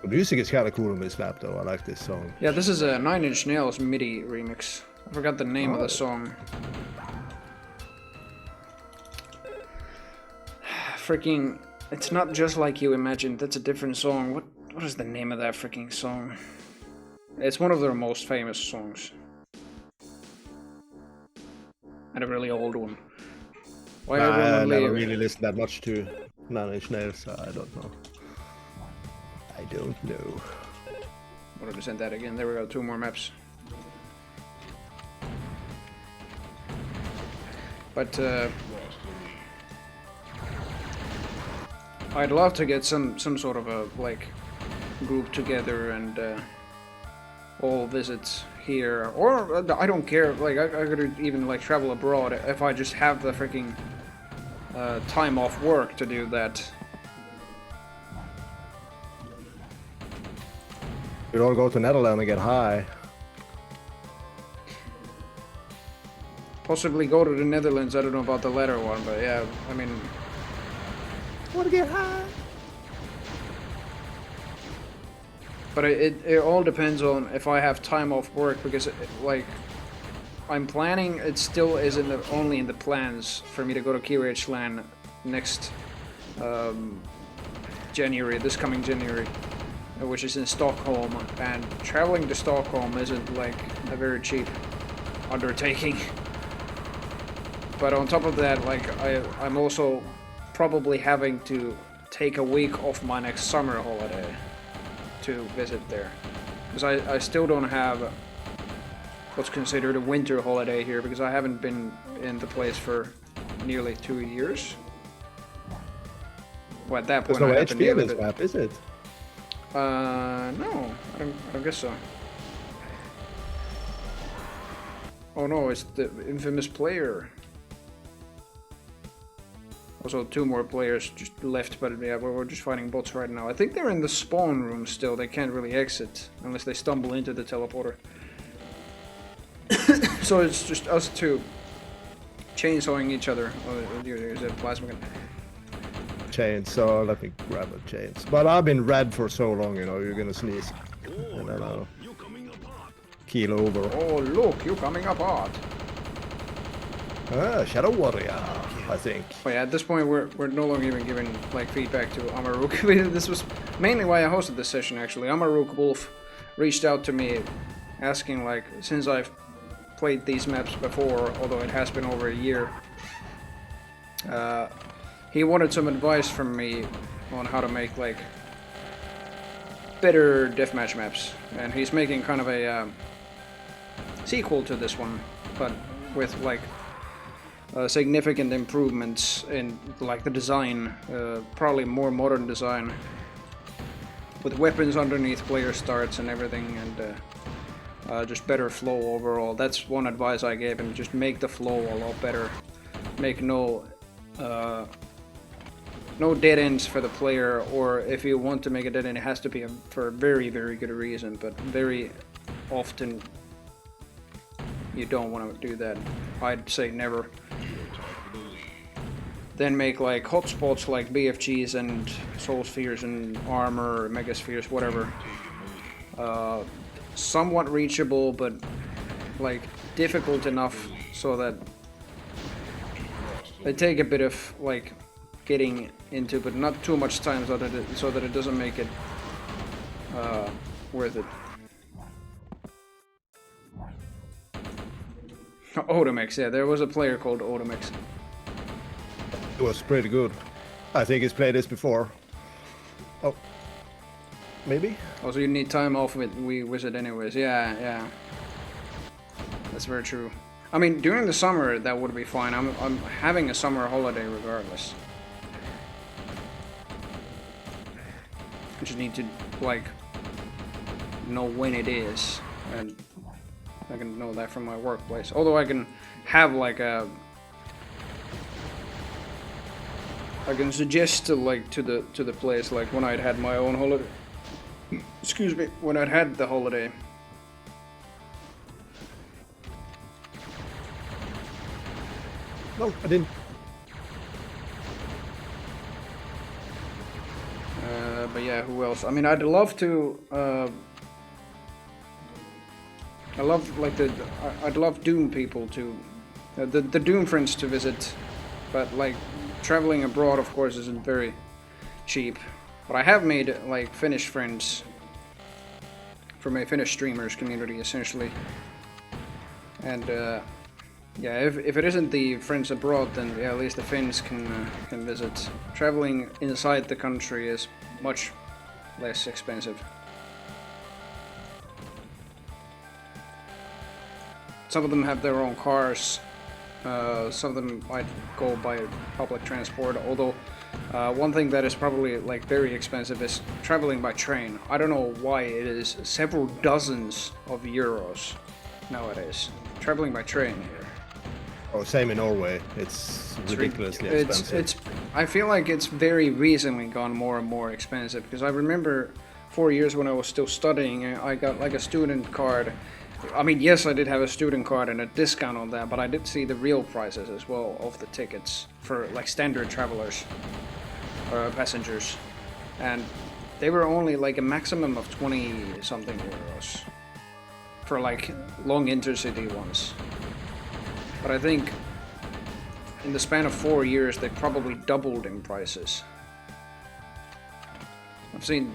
The music is kind of cool on this map, though. I like this song. Yeah, this is a 9 Inch Nails MIDI remix. I forgot the name of the song. Freaking... It's not just like you imagined, that's a different song. What is the name of that freaking song? It's one of their most famous songs. And a really old one. Why I everyone never leave? really listened that much to 9 Inch Nails, so I don't know. I don't know. Wanted to send that again. There we go, 2 more maps. But I'd love to get some sort of a like group together and all visit here, or I don't care. Like I could even like travel abroad if I just have the freaking time off work to do that. We don't go to Netherlands and get high. Possibly go to the Netherlands. I don't know about the latter one, but yeah, I mean. Want to get high? But it all depends on if I have time off work, because like I'm planning, it still isn't only in the plans for me to go to Kirchland next January, this coming January, which is in Stockholm, and traveling to Stockholm isn't like a very cheap undertaking. But on top of that, like I'm also probably having to take a week off my next summer holiday to visit there, because I still don't have what's considered a winter holiday here, because I haven't been in the place for nearly 2 years. Well, at that point, There's no I haven't HP on nearly this map, is it? No, I don't guess so. Oh no, it's the infamous player. Also, 2 more players just left, but yeah, we're just fighting bots right now. I think they're in the spawn room still. They can't really exit unless they stumble into the teleporter. So it's just us 2 chainsawing each other. Oh, there's a plasma gun. Chainsaw, let me grab a chains. But I've been red for so long, you know, you're gonna sneeze. And then I'll keel over. Oh, look, you're coming apart. Ah, Shadow Warrior, I think. But yeah, at this point, we're no longer even giving like feedback to Amaruk. This was mainly why I hosted this session, actually. Amaruk Wolf reached out to me asking, like, since I've played these maps before, although it has been over a year, he wanted some advice from me on how to make, like, better deathmatch maps. And he's making kind of a sequel to this one, but with, like, significant improvements in, like, the design, probably more modern design, with weapons underneath player starts and everything, and just better flow overall. That's one advice I gave him, just make the flow a lot better. Make no dead ends for the player, or if you want to make a dead end, it has to be for a very, very good reason, but very often you don't want to do that. I'd say never. Then make like hotspots like BFGs and soul spheres and armor, mega spheres, whatever. Somewhat reachable, but like difficult enough so that they take a bit of like getting into, but not too much time, so that it doesn't make it worth it. Odomix, yeah, there was a player called Odomix. It was pretty good. I think he's played this before. Oh. Maybe? Also, you need time off with Wizard anyways. Yeah. That's very true. I mean, during the summer, that would be fine. I'm having a summer holiday regardless. I just need to, like, know when it is. And I can know that from my workplace. Although I can have, like, I can suggest to, like, to the place, like, when I'd had my own holiday. Excuse me, when I'd had the holiday. No, I didn't. But yeah, who else? I mean, I'd love to. I love like I'd love Doom people to, the Doom friends to visit, but like traveling abroad, of course, isn't very cheap. But I have made like Finnish friends from a Finnish streamers community, essentially. And yeah, if it isn't the friends abroad, then yeah, at least the Finns can visit. Traveling inside the country is much less expensive. Some of them have their own cars. Some of them might go by public transport, although one thing that is probably like very expensive is traveling by train. I don't know why it is several dozens of euros nowadays. Traveling by train here. Oh, same in Norway. It's ridiculously expensive. I feel like it's very recently gone more and more expensive, because I remember 4 years when I was still studying, I got like a student card. I mean, yes, I did have a student card and a discount on that, but I did see the real prices as well of the tickets for like standard travelers or passengers, and they were only like a maximum of 20 something euros for like long intercity ones. But I think in the span of 4 years they probably doubled in prices. I've seen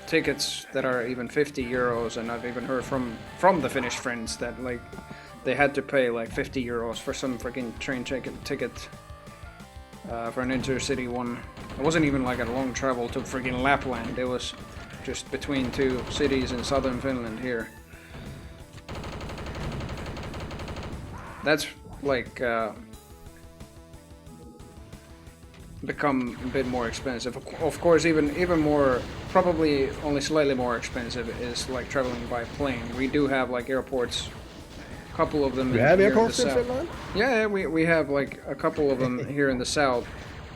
tickets that are even 50 euros, and I've even heard from the Finnish friends that like they had to pay like 50 euros for some freaking train ticket for an intercity one. It wasn't even like a long travel to freaking Lapland. It was just between 2 cities in southern Finland here. That's like become a bit more expensive. Of course, even more, probably only slightly more expensive is like traveling by plane. We do have like airports, a couple of them. We have airports in Finland? Yeah, we have like a couple of them here in the south.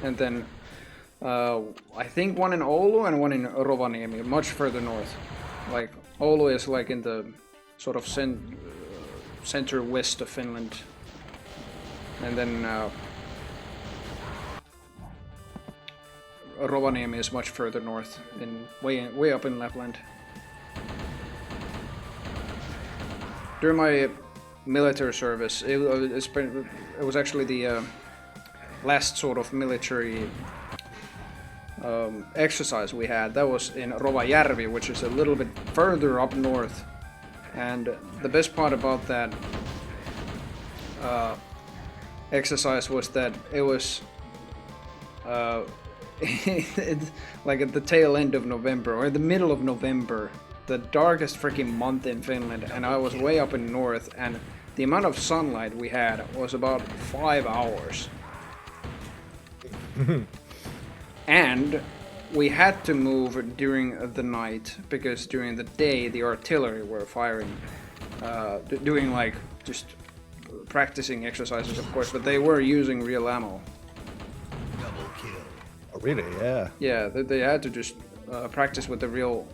and then I think one in Oulu and one in Rovaniemi, much further north. Like Oulu is like in the sort of center west of Finland, and then Rovaniemi is much further north, in way up in Lapland. During my military service, it was actually the last sort of military exercise we had. That was in Rovajärvi, which is a little bit further up north. And the best part about that exercise was that it was like at the tail end of November or the middle of November, the darkest freaking month in Finland, and I was way up in north, and the amount of sunlight we had was about 5 hours. And we had to move during the night because during the day the artillery were firing, doing like just practicing exercises, of course, but they were using real ammo. Double kill. Oh, really? Yeah. Yeah, they had to just practice with the real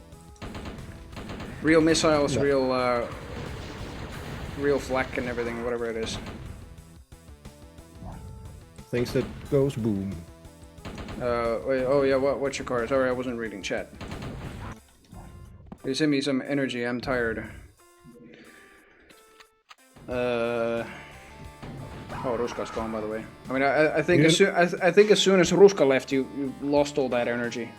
missiles, Yeah. real flak and everything, whatever it is. Things that goes boom. Wait, oh yeah, what's your car? Sorry, I wasn't reading chat. You send me some energy, I'm tired. Oh, Ruska's gone, by the way. I mean, I think I think as soon as Ruska left, you lost all that energy.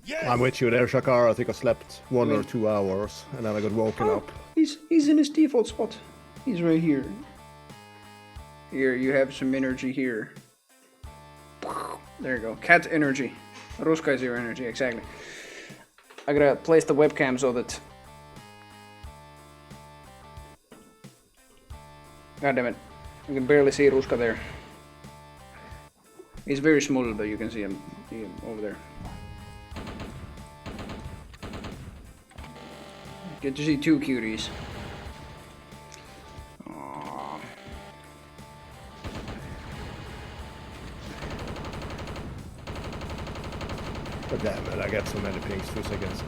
Yes! I'm with you there, Shakar. I think I slept 1 or 2 hours, and then I got woken up. He's in his default spot. He's right here. Here, you have some energy here. There you go. Cat energy. Ruska is your energy, exactly. I gotta place the webcam so that... God damn it. You can barely see Ruska there. He's very small, but you can see him over there. Get to see two cuties. Aww. But damn it, I got so many pings, 2 seconds.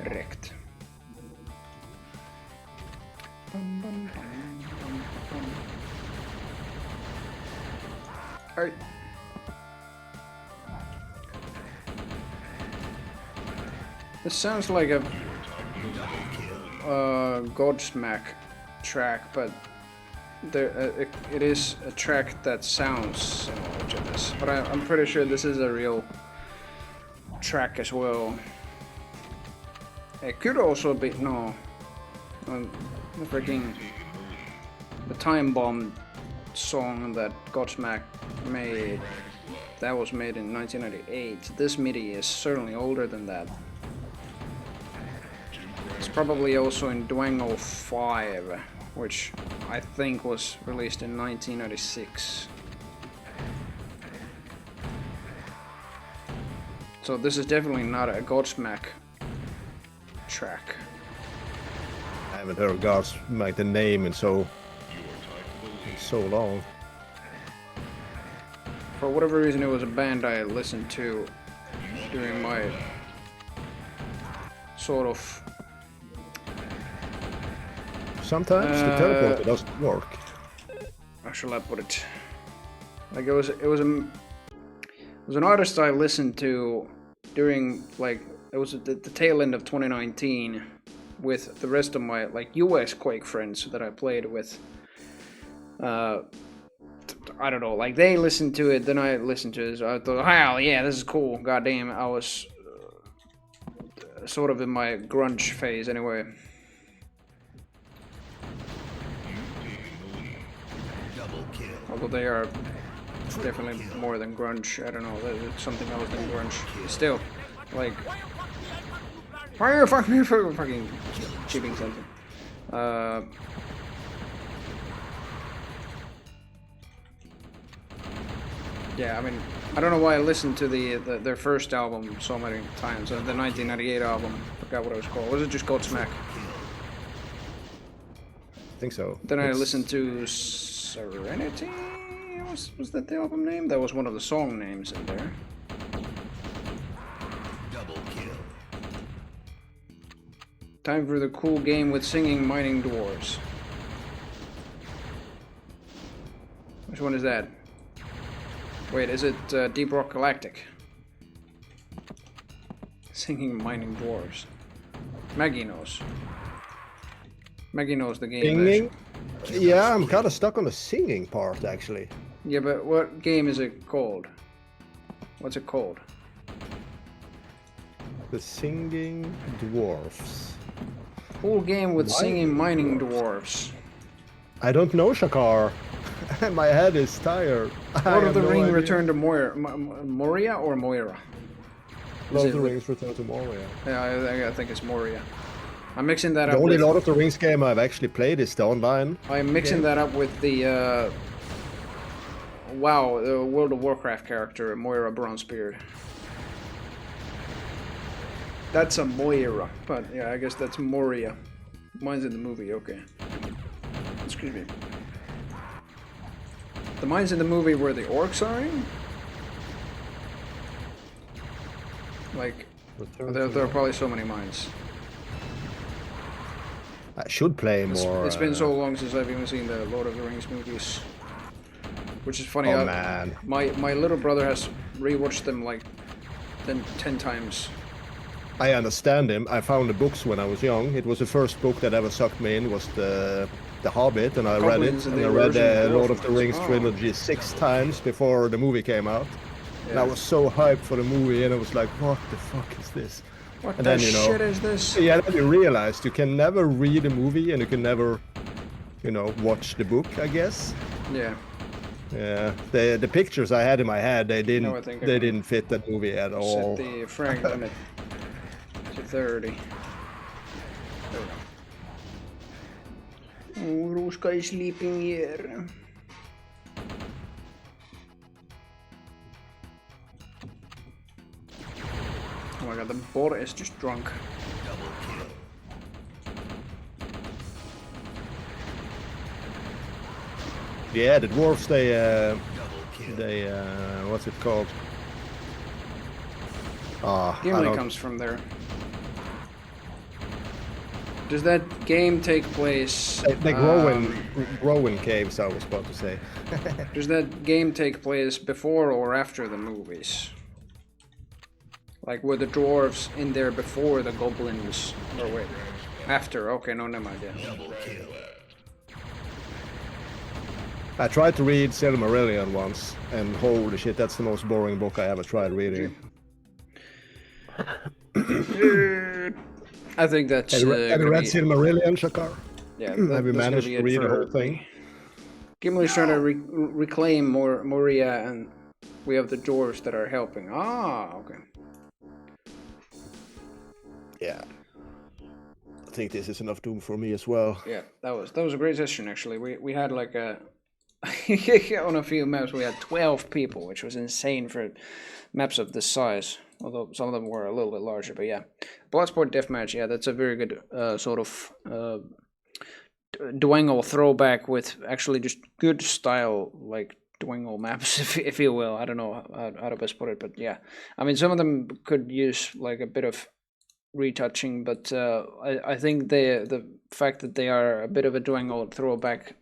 Wrecked. Alright. This sounds like a Godsmack track, but there it is a track that sounds similar to this. But I'm pretty sure this is a real track as well. It could also be the freaking the Time Bomb song that Godsmack made. That was made in 1998. This MIDI is certainly older than that. It's probably also in Dwango 5, which I think was released in 1996. So this is definitely not a Godsmack track. I haven't heard Godsmack the name in so long. For whatever reason, it was a band I listened to during my sort of... Sometimes the teleporter doesn't work. How shall I put it? Like it was an artist I listened to during like it was at the tail end of 2019 with the rest of my like US Quake friends that I played with. I don't know, like they listened to it, then I listened to it. So I thought, hell yeah, this is cool. God damn, I was sort of in my grunge phase anyway. Although they are definitely more than grunge. I don't know, it's something else than grunge. Still, like, why are you fucking cheating something? Yeah, I mean, I don't know why I listened to their first album so many times. The 1998 album. Forgot what it was called. Was it just called Smack? I think so. Then I listened to Serenity. Was that the album name? That was one of the song names in there. Double kill. Time for the cool game with singing mining dwarves. Which one is that? Wait, is it Deep Rock Galactic? Singing mining dwarves. Maggie knows. Maggie knows the game. Singing? Yeah, I'm kind of stuck on the singing part, actually. Yeah, but what game is it called? What's it called? The Singing Dwarfs. Cool game with singing mining dwarves. I don't know, Shakar. My head is tired. Lord of the Ring Return to Moria or Moira? Lord of the Rings Return to Moria. Yeah, I think it's Moria. I'm mixing that The up only with... Lord of the Rings game I've actually played is the online. I'm mixing that up with the... wow, the World of Warcraft character, Moira Bronzebeard. That's a Moira, but yeah, I guess that's Moria. Mine's in the movie, okay. Excuse me. The mines in the movie where the orcs are in? Like, there are probably so many mines. I should play more. It's been so long since I've even seen the Lord of the Rings movies. Which is funny. Oh man. My little brother has rewatched them like 10 times. I understand him. I found the books when I was young. It was the first book that ever sucked me in, was the Hobbit, and I read it. And I read the Lord of the Rings trilogy 6 times before the movie came out. Yeah. And I was so hyped for the movie, and I was like, what the fuck is this? What the shit is this? Yeah, then you realized you can never read a movie and you can never, watch the book, I guess. Yeah. Yeah, the pictures I had in my head, they didn't fit that movie at all. Set the frag limit to 30. Oh, Ruska is sleeping here. Oh my god, the boar is just drunk. Double kill. Yeah, the dwarves, they what's it called? Gimli comes from there. Does that game take place? They grow in caves, I was about to say. Does that game take place before or after the movies? Like, were the dwarves in there before the goblins? Or wait, after? Okay, no idea. Double kill. I tried to read Silmarillion once, and holy shit, that's the most boring book I ever tried reading. I think that's. Have you read Silmarillion, Shakar? Yeah. Have you managed to read the whole thing? Gimli's trying to reclaim Moria, and we have the dwarves that are helping. Ah, okay. Yeah. I think this is enough Doom for me as well. Yeah, that was a great session actually. We had like a on a few maps we had 12 people, which was insane for maps of this size. Although some of them were a little bit larger, but yeah. Bloodsport Deathmatch, yeah, that's a very good sort of Dwango throwback with actually just good style, like Dwango maps, if you will. I don't know how to best put it, but yeah. I mean, some of them could use like a bit of retouching, but I think the fact that they are a bit of a Dwango throwback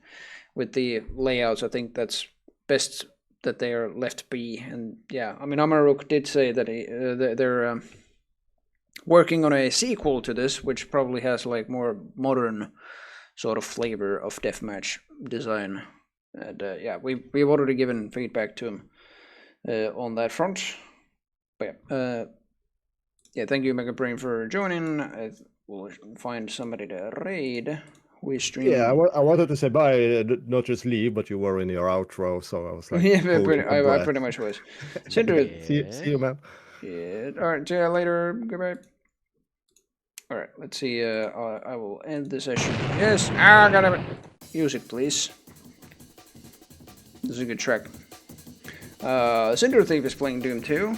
with the layouts, I think that's best that they are left be. And yeah, I mean, Amaruk did say that they're working on a sequel to this, which probably has like more modern sort of flavor of deathmatch design. And yeah, we've already given feedback to him on that front. But yeah, thank you, Mega Brain, for joining. We'll find somebody to raid. We stream. Yeah, I wanted to say bye, not just leave, but you were in your outro, so I was like, yeah, I pretty much was. See you, man. Yeah. All right, see you later. Goodbye. All right, let's see. I will end the session. Yes. Ah, got it. Music, please. This is a good track. Cinder Thief is playing Doom 2.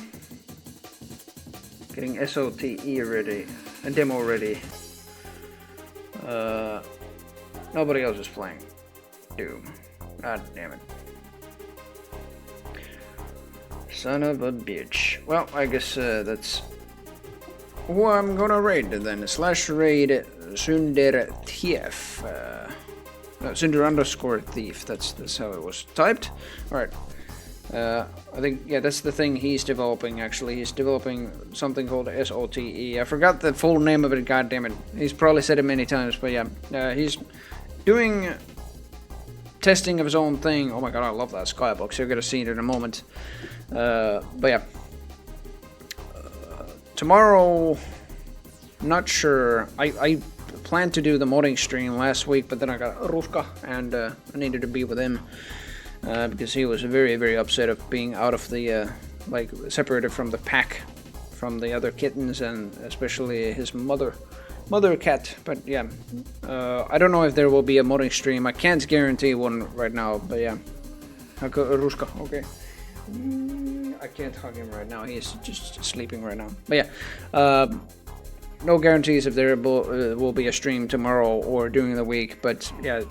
Getting SOTE ready. A demo ready. Nobody else is playing Doom. God damn it. Son of a bitch. Well, I guess that's who I'm gonna raid then. Slash raid Cinder Thief. No, Cinder underscore Thief. That's how it was typed. Alright. I think, yeah, that's the thing he's developing, actually. He's developing something called SOTE. I forgot the full name of it, goddammit. He's probably said it many times, but yeah. He's doing testing of his own thing. Oh my god, I love that skybox. You're gonna see it in a moment. But yeah. Tomorrow, not sure. I planned to do the modding stream last week, but then I got Ruska, and I needed to be with him. Because he was very, very upset of being out of the, like, separated from the pack, from the other kittens, and especially his mother cat. But yeah, I don't know if there will be a modding stream. I can't guarantee one right now, but yeah. Ruska, okay. I can't hug him right now. He's just sleeping right now. But yeah, no guarantees if there will be a stream tomorrow or during the week. But yeah.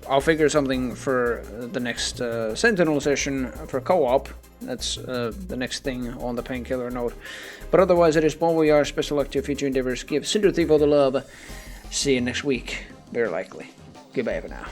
I'll figure something for the next Sentinel session for co-op. That's the next thing on the painkiller note. But otherwise, it is Bon Voyage, special luck to your future endeavors. Give Cinder Thief all the love. See you next week, very likely. Goodbye for now.